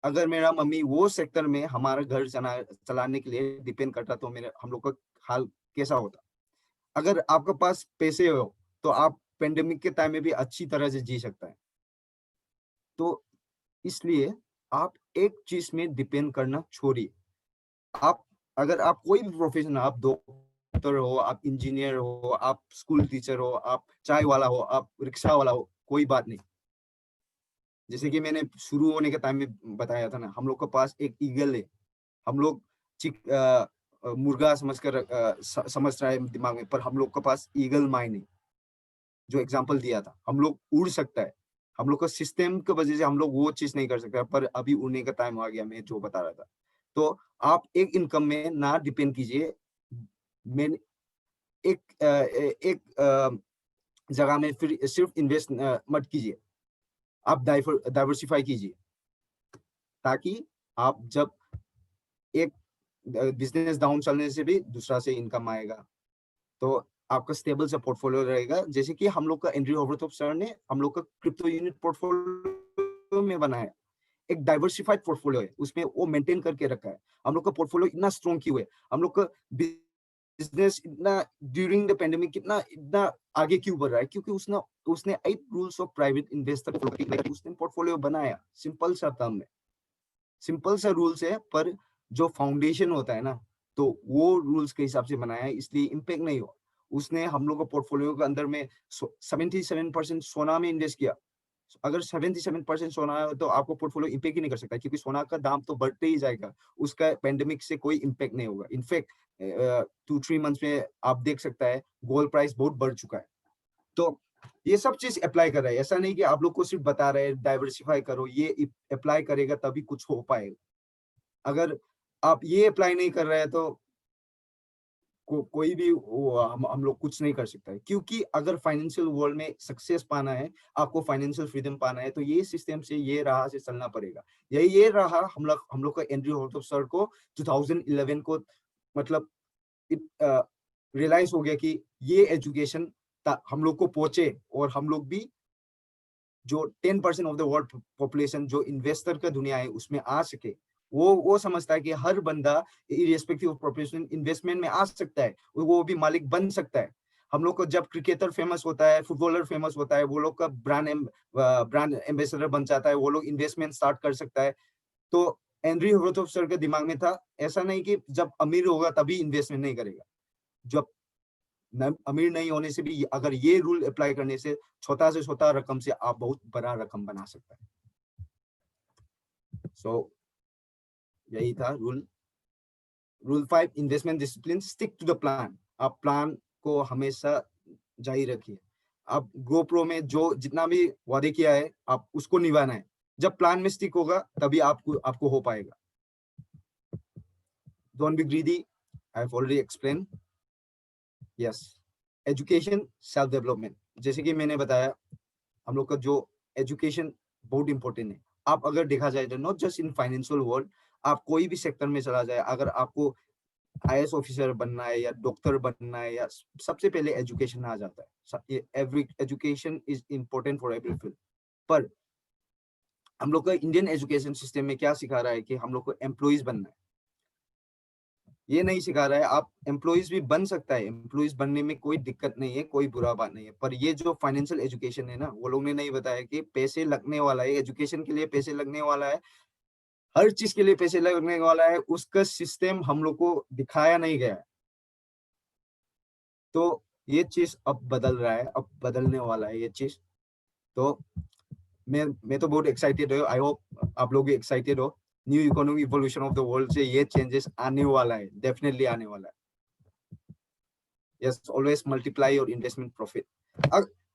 Speaker 2: अगर मेरा मम्मी वो सेक्टर में हमारा घर चलाने के लिए डिपेंड करता तो हम लोग का हाल कैसा होता। अगर आपके पास पैसे हो तो आप पेंडेमिक के टाइम में भी अच्छी तरह से जी सकता है। तो इसलिए आप एक चीज में डिपेंड करना छोड़िए। आप अगर आप कोई भी प्रोफेशन, आप डॉक्टर हो, आप इंजीनियर हो, आप स्कूल टीचर हो, आप चाय वाला हो, आप रिक्शा वाला हो, कोई बात नहीं। जैसे कि मैंने शुरू होने के टाइम में बताया था ना, हम लोग के पास एक ईगल है, हम लोग मुर्गा समझ रहा है दिमाग में, पर हम लोग के पास ईगल माइंड है। जो एग्जांपल दिया था, हम लोग उड़ सकता है, हम लोग का सिस्टम की वजह से हम लोग वो चीज नहीं कर सकते, पर अभी उड़ने का टाइम आ गया, मैं जो बता रहा था। तो आप एक इनकम में ना डिपेंड कीजिए, मैंने एक जगह में फिर सिर्फ इन्वेस्ट मत कीजिए, आप डाइवर्सिफाई कीजिए, ताकि आप जब एक बिजनेस डाउन चलने से भी दूसरा से इनकम आएगा, तो आपका स्टेबल सा पोर्टफोलियो रहेगा। जैसे कि हम लोग का एंड्रयू होवरथॉप सर ने हम लोग का क्रिप्टो यूनिट पोर्टफोलियो में बनाया, एक डाइवर्सिफाइड पोर्टफोलियो है, उसमें वो मेंटेन करके रखा है। हम लोग का पोर्टफोलियो इतना स्ट्रॉन्ग क्यों है, हम लोग का बिजनेस इतना ड्यूरिंग द पेंडेमिक कितना इतना आगे क्यों बढ़ रहा है, क्योंकि उसने 8 रूल्स ऑफ प्राइवेट इन्वेस्टर उसने पोर्टफोलियो बनाया। सिंपल सा टर्म में, सिंपल सा रूल्स है, पर जो फाउंडेशन होता है ना, तो वो रूल्स के हिसाब से बनाया है, इसलिए इम्पैक्ट नहीं हुआ। उसने हम लोग का पोर्टफोलियो के अंदर में 77% सोना में इन्वेस्ट किया। अगर 77% सोना है तो आपको पोर्टफोलियो इम्पैक्ट ही नहीं कर सकता, क्योंकि सोना का दाम तो बढ़ते ही जाएगा, उसका पेंडेमिक से कोई इम्पैक्ट नहीं होगा। इनफैक्ट 2-3 मंथ्स में आप देख सकता है गोल्ड प्राइस बहुत बढ़ चुका है। तो ये सब चीज अप्लाई कर रहा है, ऐसा नहीं कि आप लोग को सिर्फ बता रहे हैं डाइवर्सिफाई करो, ये अप्लाई करेगा तभी कुछ हो पाएगा। अगर आप ये अप्लाई नहीं कर रहे हैं तो कोई भी हम लोग कुछ नहीं कर सकता है, क्योंकि अगर फाइनेंशियल वर्ल्ड में सक्सेस पाना है, आपको फाइनेंशियल फ्रीडम पाना है, तो ये सिस्टम से, ये राह से चलना पड़ेगा। ये रहा हम लोग का एंड्रयू होवरथॉप सर को 2011 को मतलब रियलाइज हो गया कि ये एजुकेशन हम लोग को पहुंचे, और हम लोग भी जो 10% ऑफ द वर्ल्ड पॉपुलेशन जो इन्वेस्टर का दुनिया है उसमें आ सके। वो समझता है कि हर बंदा इर्रेस्पेक्टिव ऑफ प्रोफेशन इन्वेस्टमेंट में आ सकता है, वो भी मालिक बन सकता है। हम लोग को जब क्रिकेटर फेमस होता है, फुटबॉलर फेमस होता है, वो लोग का ब्रांड एम्बेसडर बन जाता है, वो लोग इन्वेस्टमेंट स्टार्ट कर सकता है। तो एंड्रयू होवरथॉप सर के दिमाग में था, ऐसा नहीं कि जब अमीर होगा तभी इन्वेस्टमेंट नहीं करेगा, जब अमीर नहीं होने से भी अगर ये रूल अप्लाई करने से छोटा से छोटा रकम से आप बहुत बड़ा रकम बना सकता है। सो यही था rule 5, investment discipline, stick to the plan. आप प्लान को हमेशा जारी रखिए। आप GoPro में जो जितना भी वादे किया है आप उसको निभाना है। जब प्लान में स्टिक होगा तभी आपको हो पाएगा। Don't be greedy, I have already explain. Yes, education, self development, जैसे कि मैंने बताया हम लोग का जो एजुकेशन बहुत इंपॉर्टेंट है। आप अगर देखा जाए तो not just in financial world, आप कोई भी सेक्टर में चला जाए, अगर आपको IAS ऑफिसर बनना है या डॉक्टर बनना है, या सबसे पहले एजुकेशन आ जाता है। Every education is important for every field. पर हम लोग का इंडियन एजुकेशन सिस्टम में क्या सिखा रहा है कि हम लोग को एम्प्लॉइज बनना है, ये नहीं सिखा रहा है। आप एम्प्लॉइज भी बन सकता है, एम्प्लॉइज बनने में कोई दिक्कत नहीं है, कोई बुरा बात नहीं है, पर ये जो फाइनेंशियल एजुकेशन है ना, वो लोग ने नहीं बताया कि पैसे लगने वाला है, एजुकेशन के लिए पैसे लगने वाला है, हर चीज के लिए पैसे लगने वाला है, उसका सिस्टम हम लोग को दिखाया नहीं गया है। तो ये चीज अब बदल रहा है, अब बदलने वाला है ये चीज। तो मैं तो बहुत एक्साइटेड हूँ, आई होप आप लोग भी एक्साइटेड हो। New economic evolution of the world से ये चेंजेस आने वाला है, डेफिनेटली आने वाला है। Yes, always multiply your investment profit.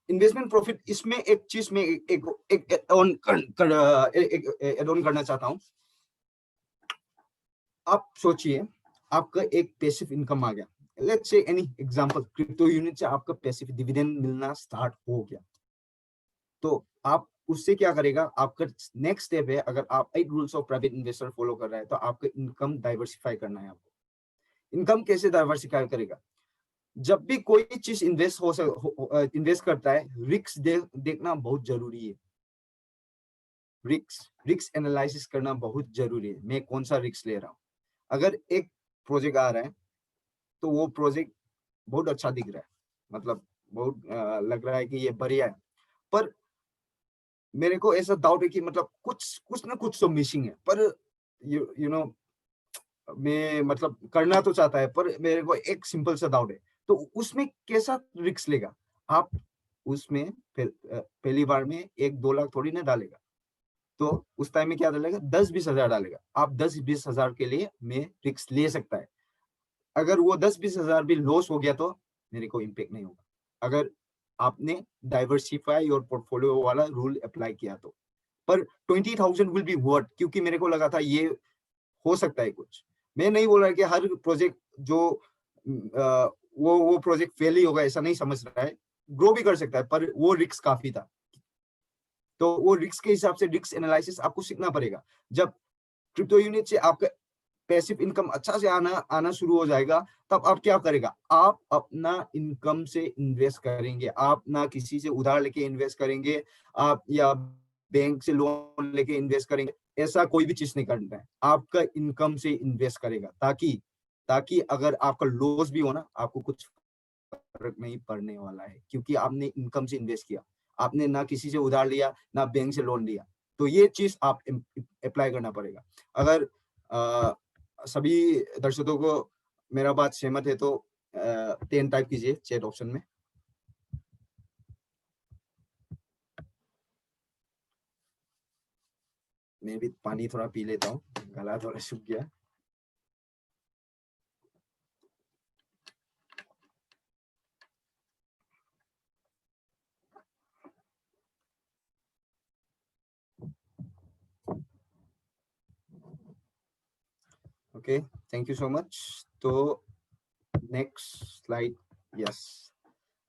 Speaker 2: Investment profit, इसमें एक चीज में एक एड ऑन करना चाहता हूँ। आप सोचिए आपका एक पैसिव इनकम आ गया, let's say any example crypto unit से आपका पैसिव डिविडेंड मिलना स्टार्ट हो गया, तो आप उससे क्या करेगा, आपका नेक्स्ट स्टेप है, अगर आप 8 rules of private investor follow कर रहे हैं तो आपका इनकम डाइवर्सिफाई करना है। आपको इनकम कैसे डाइवर्सिफाई करेगा, जब भी कोई चीज इन्वेस्ट करता है, रिस्क देखना बहुत जरूरी है। रिस्क एनालिसिस करना बहुत जरूरी है। मैं कौन सा रिस्क ले रहा हूँ। अगर एक प्रोजेक्ट आ रहा है तो वो प्रोजेक्ट बहुत अच्छा दिख रहा है, मतलब बहुत लग रहा है कि ये बढ़िया है, पर मेरे को ऐसा डाउट है कि मतलब कुछ ना कुछ तो मिसिंग है। पर यू नो मैं मतलब करना तो चाहता है, पर मेरे को एक सिंपल सा डाउट है, तो उसमें कैसा रिस्क लेगा आप। उसमें पहली बार में 1-2 लाख थोड़ी ना डालेगा, तो उस टाइम में क्या डालेगा, 10-20 हजार डालेगा। आप 10-20 हजार के लिए मैं रिस्क ले सकता है। अगर वो 10-20 हजार भी लॉस हो गया तो मेरे को इम्पेक्ट नहीं होगा, अगर आपने डाइवर्सिफाई और पोर्टफोलियो वाला रूल अप्लाई किया तो। पर 20,000 विल बी वर्थ, क्योंकि मेरे को लगा था ये हो सकता है कुछ। मैं नहीं बोल रहा कि हर प्रोजेक्ट जो वो प्रोजेक्ट फेल ही होगा, ऐसा नहीं समझ रहा है, ग्रो भी कर सकता है, पर वो रिस्क काफी था। तो वो रिस्क के हिसाब से रिस्क एनालिसिस आपको सीखना पड़ेगा। जब क्रिप्टो यूनिट से आपका पैसिव इनकम अच्छा से आना शुरू हो जाएगा, तब आप क्या करेगा, आप अपना इनकम से इन्वेस्ट करेंगे। आप ना किसी से उधार लेके इन्वेस्ट करेंगे, आप या बैंक से लोन लेके इन्वेस्ट करेंगे, ऐसा कोई भी चीज नहीं करना है। आपका इनकम से इन्वेस्ट करेगा, ताकि अगर आपका लॉस भी हो ना, आपको कुछ फर्क नहीं पड़ने वाला है, क्योंकि आपने इनकम से इन्वेस्ट किया। आपने ना किसी से उधार लिया, ना बैंक से लोन लिया। तो ये चीज आप अप्लाई करना पड़ेगा। अगर सभी दर्शकों को मेरा बात सहमत है तो 10 टाइप कीजिए चैट ऑप्शन में। मैं भी पानी थोड़ा पी लेता हूँ, गला थोड़ा सूख गया। Okay, thank you so much. तो नेक्स्ट स्लाइड। यस,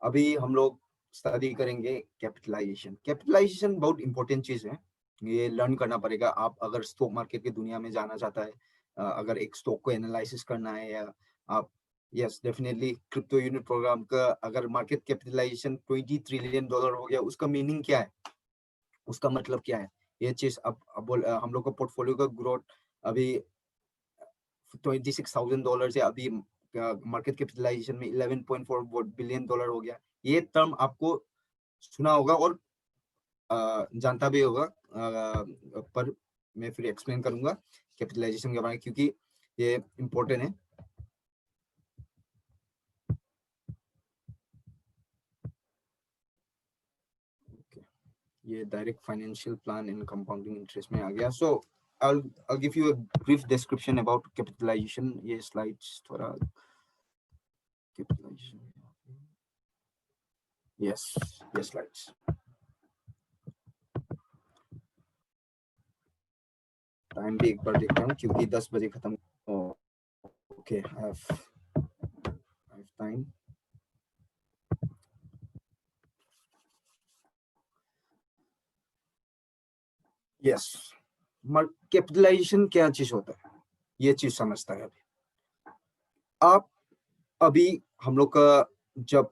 Speaker 2: अभी हम लोग स्टडी करेंगे कैपिटलाइजेशन। कैपिटलाइजेशन बहुत इंपॉर्टेंट चीज है, ये लर्न करना पड़ेगा। आप अगर स्टॉक मार्केट की दुनिया में जाना चाहता है, अगर एक स्टॉक को एनालिसिस करना है, या आप yes definitely crypto unit program का अगर मार्केट कैपिटलाइजेशन $20 ट्रिलियन हो गया, उसका मीनिंग क्या है, उसका मतलब क्या है, ये चीज अब हम लोग का पोर्टफोलियो का ग्रोथ अभी $26,000 है, अभी मार्केट कैपिटलाइजेशन में $11.4 बिलियन हो गया। ये टर्म आपको सुना होगा और जानता भी होगा, पर मैं फिर एक्सप्लेन करूंगा कैपिटलाइजेशन के बारे में, क्योंकि ये इम्पोर्टेंट है। ये direct financial plan in compounding interest में आ गया। सो I'll give you a brief description about capitalization. ये slides थोड़ा capitalization, yes slides। टाइम भी एक बार देखता हूँ क्योंकि 10 बजे खत्म। Okay, I have time। Yes, capitalization क्या चीज होता है, ये चीज समझता है अभी आप। अभी हम लोग का जब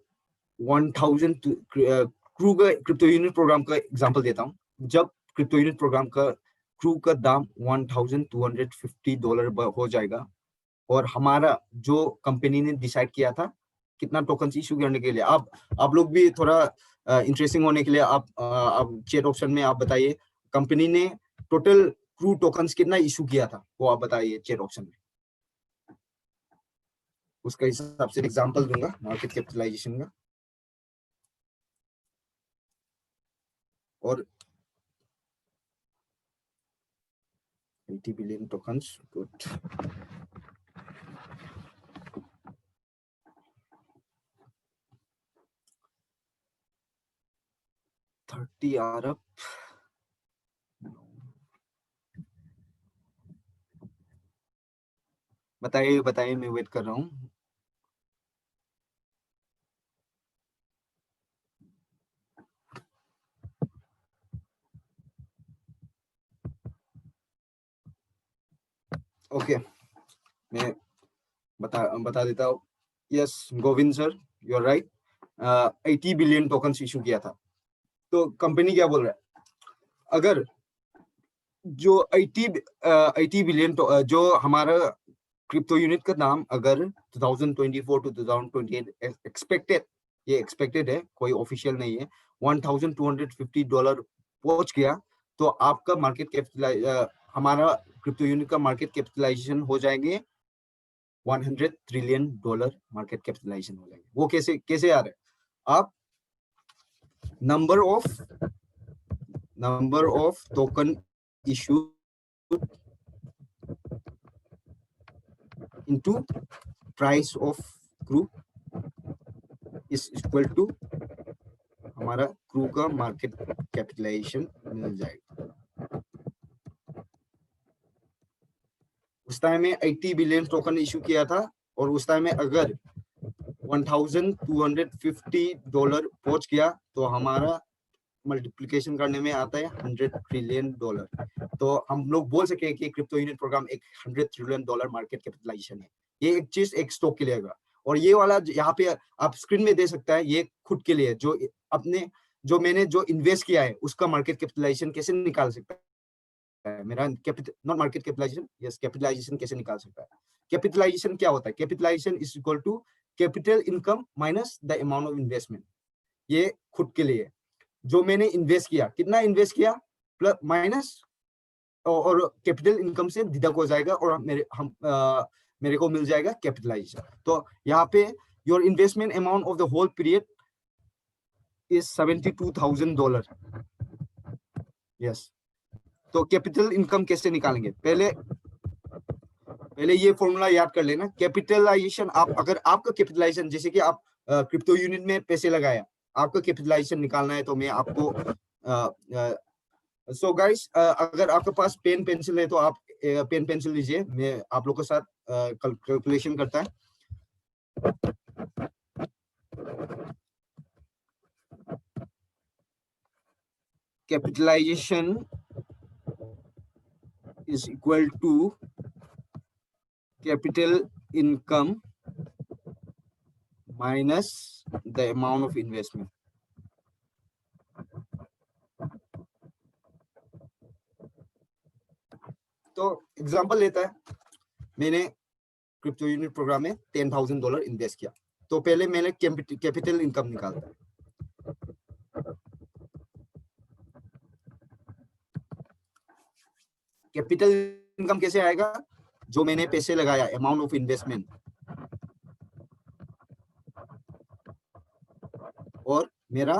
Speaker 2: 1000 क्रू का क्रिप्टो यूनिट प्रोग्राम का एग्जांपल देता हूँ। जब क्रिप्टो यूनिट प्रोग्राम का क्रू का दाम $1,250 हो जाएगा, और हमारा जो कंपनी ने डिसाइड किया था कितना टोकन इशू करने के लिए, आप लोग भी थोड़ा इंटरेस्टिंग होने के लिए आप चैट ऑप्शन में आप बताइए, कंपनी ने टोटल क्रू टोकन्स कितना इशू किया था, वो आप बताइए चैट ऑप्शन में। उसका हिसाब से एग्जांपल दूंगा मार्केट कैपिटलाइजेशन का। और 80 बिलियन टोकन्स, गुड। 30 अरब। बताइए मैं वेट कर रहा हूँ। ओके, मैं बता देता हूँ। Yes Govind sir, you are right, 80 billion tokens issue किया था। तो कंपनी क्या बोल रहा है, अगर जो 80 बिलियन जो हमारा क्रिप्टो यूनिट का दाम अगर 2024 टू 2028 एक्सपेक्टेड, ये एक्सपेक्टेड है, कोई ऑफिशियल नहीं है, $1,250 पहुंच गया, तो आपका मार्केट कैपिटलाइज, हमारा क्रिप्टो यूनिट का मार्केट कैपिटलाइजेशन हो जाएंगे $100 ट्रिलियन मार्केट कैपिटलाइजेशन हो जाएंगे। वो कैसे कैसे आ रहा है, आप number of token issue into price of crew is equal to हमारा क्रू का मार्केट कैपिटलाइजेशन मिल जाएगा। उस टाइम में 80 बिलियन टोकन इशू किया था, और उस टाइम में अगर $1,250 पहुंच गया तो हमारा मल्टीप्लिकेशन करने में आता है $100 ट्रिलियन। तो हम लोग बोल सके कि क्रिप्टो यूनिट प्रोग्राम एक $100 ट्रिलियन मार्केट कैपिटलाइजेशन है। ये एक चीज एक स्टॉक के लिए होगा, और ये वाला यहाँ पे आप स्क्रीन में दे सकता है, ये खुद के लिए जो अपने जो मैंने जो इन्वेस्ट किया है उसका मार्केट कैपिटलाइजेशन कैसे निकाल सकता है, मेरा capital not market capitalization, yes capitalization कैसे निकाल सकता है। कैपिटलाइजेशन क्या होता है, capitalization is equal to capital income minus the amount of investment. ये खुद के लिए जो मैंने इन्वेस्ट किया, कितना इन्वेस्ट किया प्लस माइनस, और कैपिटल इनकम से डिडक्ट हो जाएगा, और मेरे को मिल जाएगा कैपिटलाइजेशन। तो यहाँ पे your investment amount of the whole period is $72,000। Yes, तो कैपिटल इनकम कैसे निकालेंगे, पहले ये फॉर्मूला याद कर लेना। कैपिटलाइजेशन, आप अगर आपका कैपिटलाइजेशन, जैसे कि आप क्रिप्टो यूनिट में पैसे लगाया, आपका कैपिटलाइजेशन निकालना है, तो मैं आपको सो गाइस, अगर आपके पास पेन पेंसिल है तो आप पेन पेंसिल लीजिए, मैं आप लोगों के साथ कैलकुलेशन करता है। Capitalization is equal to capital income minus the amount of investment. तो एग्जांपल लेता है, मैंने क्रिप्टो यूनिट प्रोग्राम में $10,000 इन्वेस्ट किया, तो पहले मैंने कैपिटल इनकम निकालता है। कैपिटल इनकम कैसे आएगा, जो मैंने पैसे लगाया, अमाउंट ऑफ इन्वेस्टमेंट, और मेरा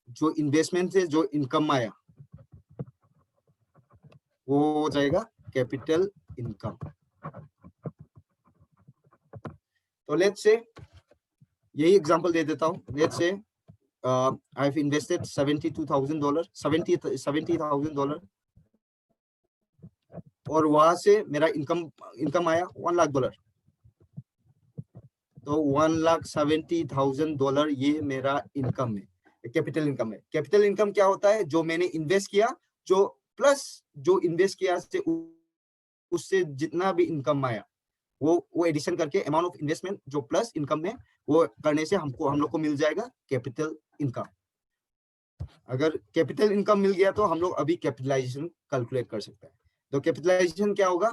Speaker 2: जो इन्वेस्टमेंट से जो इनकम आया वो हो जाएगा कैपिटल इनकम। तो लेट्स से यही एग्जांपल दे देता हूं। Let's say I have invested $70,000 और वहां से मेरा इनकम आया $1,00,000। तो $1,70,000 ये मेरा इनकम है, कैपिटल इनकम है। कैपिटल इनकम क्या होता है, जो मैंने इन्वेस्ट किया, जो प्लस जो इन्वेस्ट किया से उससे जितना भी इनकम आया वो एडिशन करके अमाउंट ऑफ इन्वेस्टमेंट जो प्लस इनकम में, वो करने से हम लोग को मिल जाएगा कैपिटल इनकम। अगर कैपिटल इनकम मिल गया तो हम लोग अभी कैपिटलाइजेशन कैलकुलेट कर सकते हैं। तो कैपिटलाइजेशन क्या होगा,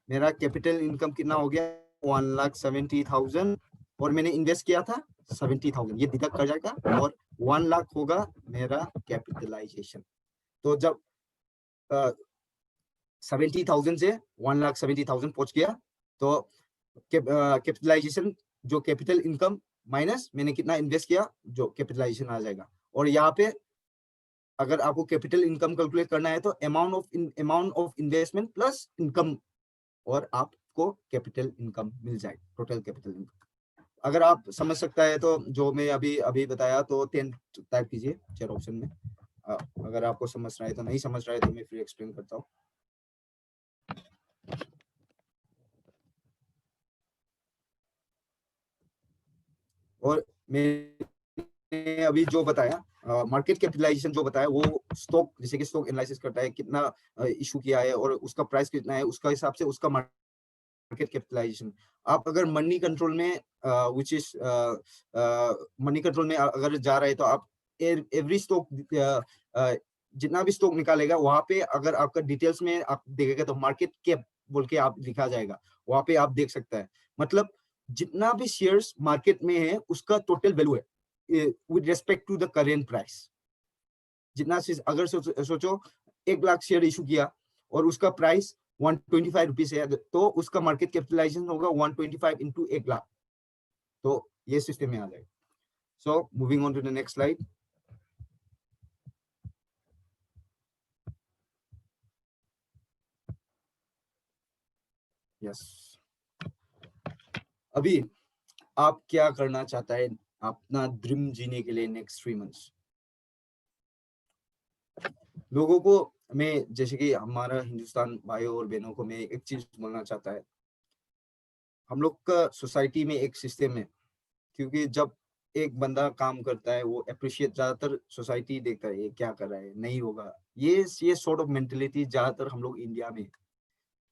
Speaker 2: मेरा कैपिटल इनकम कितना हो गया, 1,70,000, और मैंने इन्वेस्ट किया था 70,000, ये डिडक्ट कर जाएगा, और 1,00,000 होगा मेरा कैपिटलाइजेशन। तो जब 70,000 से 1,70,000 पहुंच गया, तो कैपिटलाइजेशन जो कैपिटल इनकम माइनस मैंने कितना इन्वेस्ट किया, जो कैपिटलाइजेशन आ जाएगा। और यहाँ पे अगर आपको कैपिटल इनकम कैलकुलेट करना है तो amount of investment plus income, और आपको कैपिटल इनकम मिल जाएगा, टोटल कैपिटल इनकम। अगर आप समझ सकता है तो जो मैं अभी बताया, तो 10 टाइप कीजिए चेयर ऑप्शन में। अगर आपको समझ रहा है तो, नहीं समझ रहा है तो मैं फिर एक्सप्लेन करता हूँ। और मैंने अभी जो बताया, मार्केट कैपिटलाइजेशन जो बताया, वो स्टॉक, जैसे कि स्टॉक एनालिसिस करता है, कितना इशू किया है और उसका प्राइस कितना है, उसका हिसाब से उसका मार्केट कैपिटलाइजेशन। आप अगर मनी कंट्रोल में विच इज मनी कंट्रोल में अगर जा रहे हैं तो आप एवरी स्टॉक जितना भी स्टॉक निकालेगा वहां पे अगर आपका डिटेल्स में आप देखेगा तो मार्केट कैप बोल के आप लिखा जाएगा, वहां पे आप देख सकता है। मतलब जितना भी शेयर्स मार्केट में है उसका टोटल वैल्यू है with respect to the current price. जितना अगर सोचो 1 लाख शेयर इशू किया और उसका प्राइस 125 रुपीज है तो उसका मार्केट कैपिटलाइजेशन होगा 125 इंटू 1 लाख। तो ये सिस्टम में आ जाएगा। So moving on to the next slide. Yes, अभी आप क्या करना चाहता है अपना ड्रीम जीने के लिए नेक्स्ट 3 मंथ्स? लोगों को मैं, जैसे कि हमारा हिंदुस्तान भाइयों और बहनों को मैं एक चीज बोलना चाहता है, हम लोग का सोसाइटी में एक सिस्टम है, क्योंकि जब एक बंदा काम करता है वो अप्रिशिएट ज्यादातर सोसाइटी देखता है, ये क्या कर रहा है, नहीं होगा, ये सॉर्ट ऑफ मेंटेलिटी ज्यादातर हम लोग इंडिया में,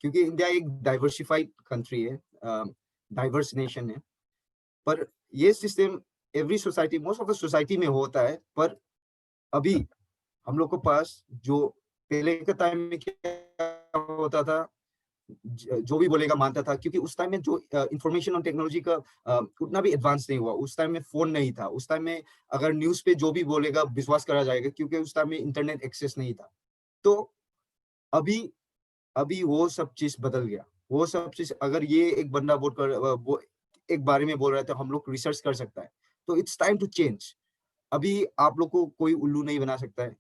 Speaker 2: क्योंकि इंडिया एक डाइवर्सिफाइड कंट्री है, डाइवर्स नेशन है, पर ये system every society, most of the society में होता है। पर अभी हम लोग के पास जो पहले के टाइम में क्या होता था, जो भी बोलेगा मानता था, क्योंकि उस टाइम में जो इंफॉर्मेशन और टेक्नोलॉजी का उतना भी एडवांस नहीं हुआ। उस टाइम में फोन नहीं था, उस टाइम में अगर न्यूज पे जो भी बोलेगा विश्वास करा जाएगा, क्योंकि उस टाइम में इंटरनेट एक्सेस नहीं था। तो अभी अभी वो सब चीज बदल गया। वो सब चीज अगर ये एक बंदा वो एक बारे में बोल रहा है तो हम लोग रिसर्च कर सकता है। तो इट्स टाइम टू चेंज। अभी आप लोग को कोई उल्लू नहीं बना सकता है,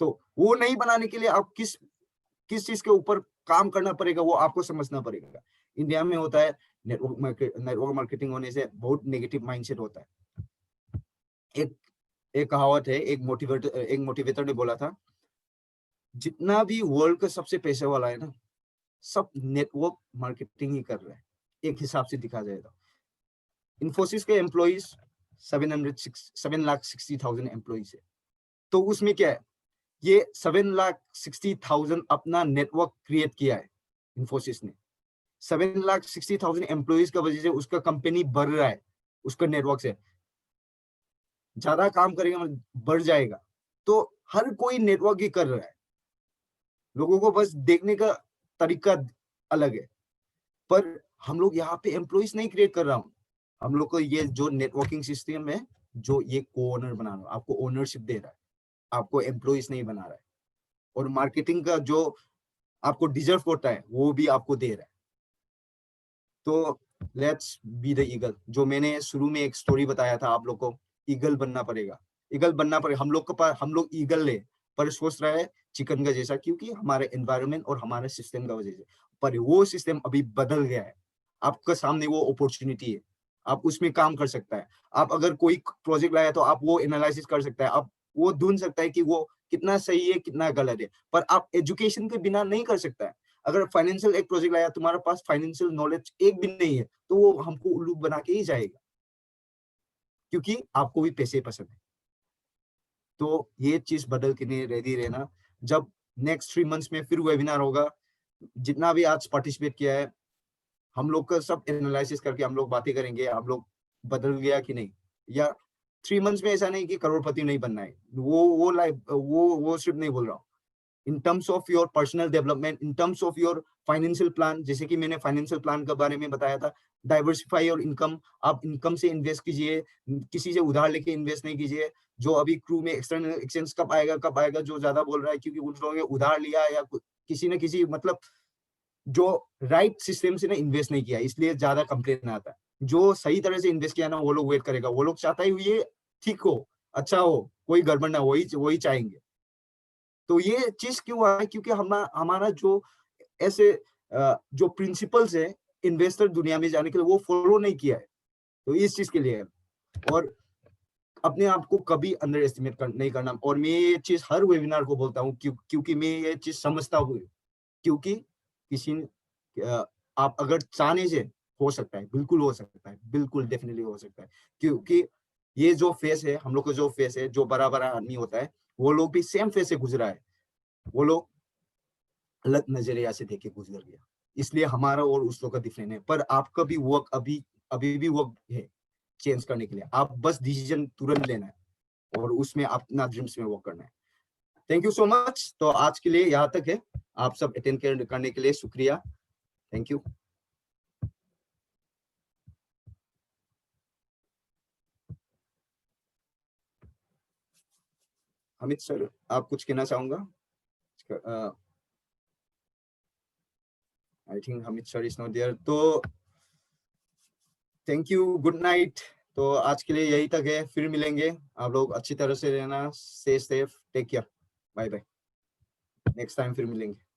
Speaker 2: तो वो नहीं बनाने के लिए आप किस किस चीज के ऊपर काम करना पड़ेगा वो आपको समझना पड़ेगा। इंडिया में होता है नेटवर्क मार्केटिंग होने से बहुत नेगेटिव माइंडसेट होता है। एक एक कहावत है, एक मोटिवेटर ने बोला था, जितना भी वर्ल्ड का सबसे पैसे वाला है ना, सब नेटवर्क मार्केटिंग ही कर रहा है, एक हिसाब से दिखा जाएगा। इन्फोसिस के एम्प्लॉइज 7,60,000 एम्प्लॉइज है। तो उसमें क्या है, ये 7,60,000 अपना नेटवर्क क्रिएट किया है इन्फोसिस ने। 7,60,000 एम्प्लॉइज का वजह से उसका कंपनी बढ़ रहा है, उसका नेटवर्क से ज्यादा काम करेगा बढ़ जाएगा। तो हर कोई नेटवर्क ही कर रहा है, लोगों को बस देखने का तरीका अलग है। पर हम लोग यहाँ पे एम्प्लॉइज नहीं क्रिएट कर रहा हूँ, हम लोग को ये जो नेटवर्किंग सिस्टम है, जो ये को ओनर बना रहा है, आपको ओनरशिप दे रहा है, आपको एम्प्लॉइज नहीं बना रहा है। और मार्केटिंग का जो आपको डिजर्व होता है वो भी आपको दे रहा है। तो लेट्स बी द ईगल। जो मैंने शुरू में एक स्टोरी बताया था आप लोग को, ईगल बनना पड़ेगा, ईगल बनना पड़ेगा। हम लोग के पास, हम लोग ईगल है पर सोच रहा है चिकन का जैसा, क्योंकि हमारे एनवायरनमेंट और हमारे सिस्टम का वजह से। पर वो सिस्टम अभी बदल गया है, आपके सामने वो अपॉर्चुनिटी है, आप उसमें काम कर सकता है। आप अगर कोई प्रोजेक्ट लाया तो आप वो एनालिसिस कर सकता है, आप वो ढूंढ सकता है कि वो कितना सही है कितना गलत है। पर आप एजुकेशन के बिना नहीं कर सकता है। अगर फाइनेंशियल एक प्रोजेक्ट लाया, तुम्हारे पास फाइनेंशियल नॉलेज एक भी नहीं है, तो वो हमको उल्लू बना के ही जाएगा, क्योंकि आपको भी पैसे पसंद है। तो ये चीज बदल के नहीं रेडी रहना। जब नेक्स्ट 3 मंथ्स में फिर वेबिनार होगा, जितना भी आज पार्टिसिपेट किया है, हम लोग का सब एनालिसिस करके हम लोग बातें करेंगे, हम लोग बदल गया कि नहीं। या 3 मंथ्स में ऐसा नहीं कि करोड़पति नहीं बनना है, वो लाइफ वो सिर्फ नहीं बोल रहा हूँ। In terms of your personal development, in terms of your financial plan, जैसे कि मैंने फाइनेंशियल प्लान के बारे में बताया था, डाइवर्सिफाई योर इनकम। आप इनकम से इन्वेस्ट कीजिए, किसी से उधार लेके इन्वेस्ट नहीं कीजिए। जो अभी क्रू में एक्सटर्नल एक्सचेंज कब आएगा जो ज्यादा बोल रहा है, क्योंकि उन लोगों ने उधार लिया या किसी न किसी मतलब जो राइट सिस्टम से ना इन्वेस्ट नहीं किया, इसलिए ज्यादा कंप्लेन आता है। जो सही तरह से इन्वेस्ट किया ना, वो लोग वेट करेगा, वो लोग चाहता है ये ठीक हो, अच्छा हो, कोई गड़बड़ ना, वही चाहेंगे। तो ये चीज क्यों है, क्योंकि हमारा जो ऐसे जो प्रिंसिपल्स है इन्वेस्टर दुनिया में जाने के लिए, वो फॉलो नहीं किया है। तो इस चीज के लिए, और अपने आप को कभी अंडर एस्टिमेट नहीं करना। और मैं ये चीज हर वेबिनार को बोलता हूँ, क्योंकि मैं ये चीज समझता हूँ। क्योंकि किसी आप अगर चाहने से हो सकता है, बिल्कुल हो सकता है, बिल्कुल डेफिनेटली हो सकता है। क्योंकि ये जो फेस है, हम लोग का जो फेस है, जो बड़ा बड़ा आदमी होता है, वो लोग भी सेम फेस से गुजरा है, वो लोग अलग नजरिया से देख के गुजर गया। इसलिए हमारा और उस लोग का डिफरेंट है, पर आपका भी वर्क अभी भी वर्क है चेंज करने के लिए। आप बस डिसीजन तुरंत लेना है और उसमें अपना ड्रीम्स में वर्क करना है। Thank you so much. तो आज के लिए यहाँ तक है। आप सब अटेंड करने के लिए शुक्रिया। Thank you. अमित सर, आप कुछ कहना चाहूंगा? I think Amit sir is not there. तो थैंक यू, गुड नाइट। तो आज के लिए यही तक है, फिर मिलेंगे। आप लोग अच्छी तरह से रहना, stay safe, take care, bye bye. Next time फिर मिलेंगे।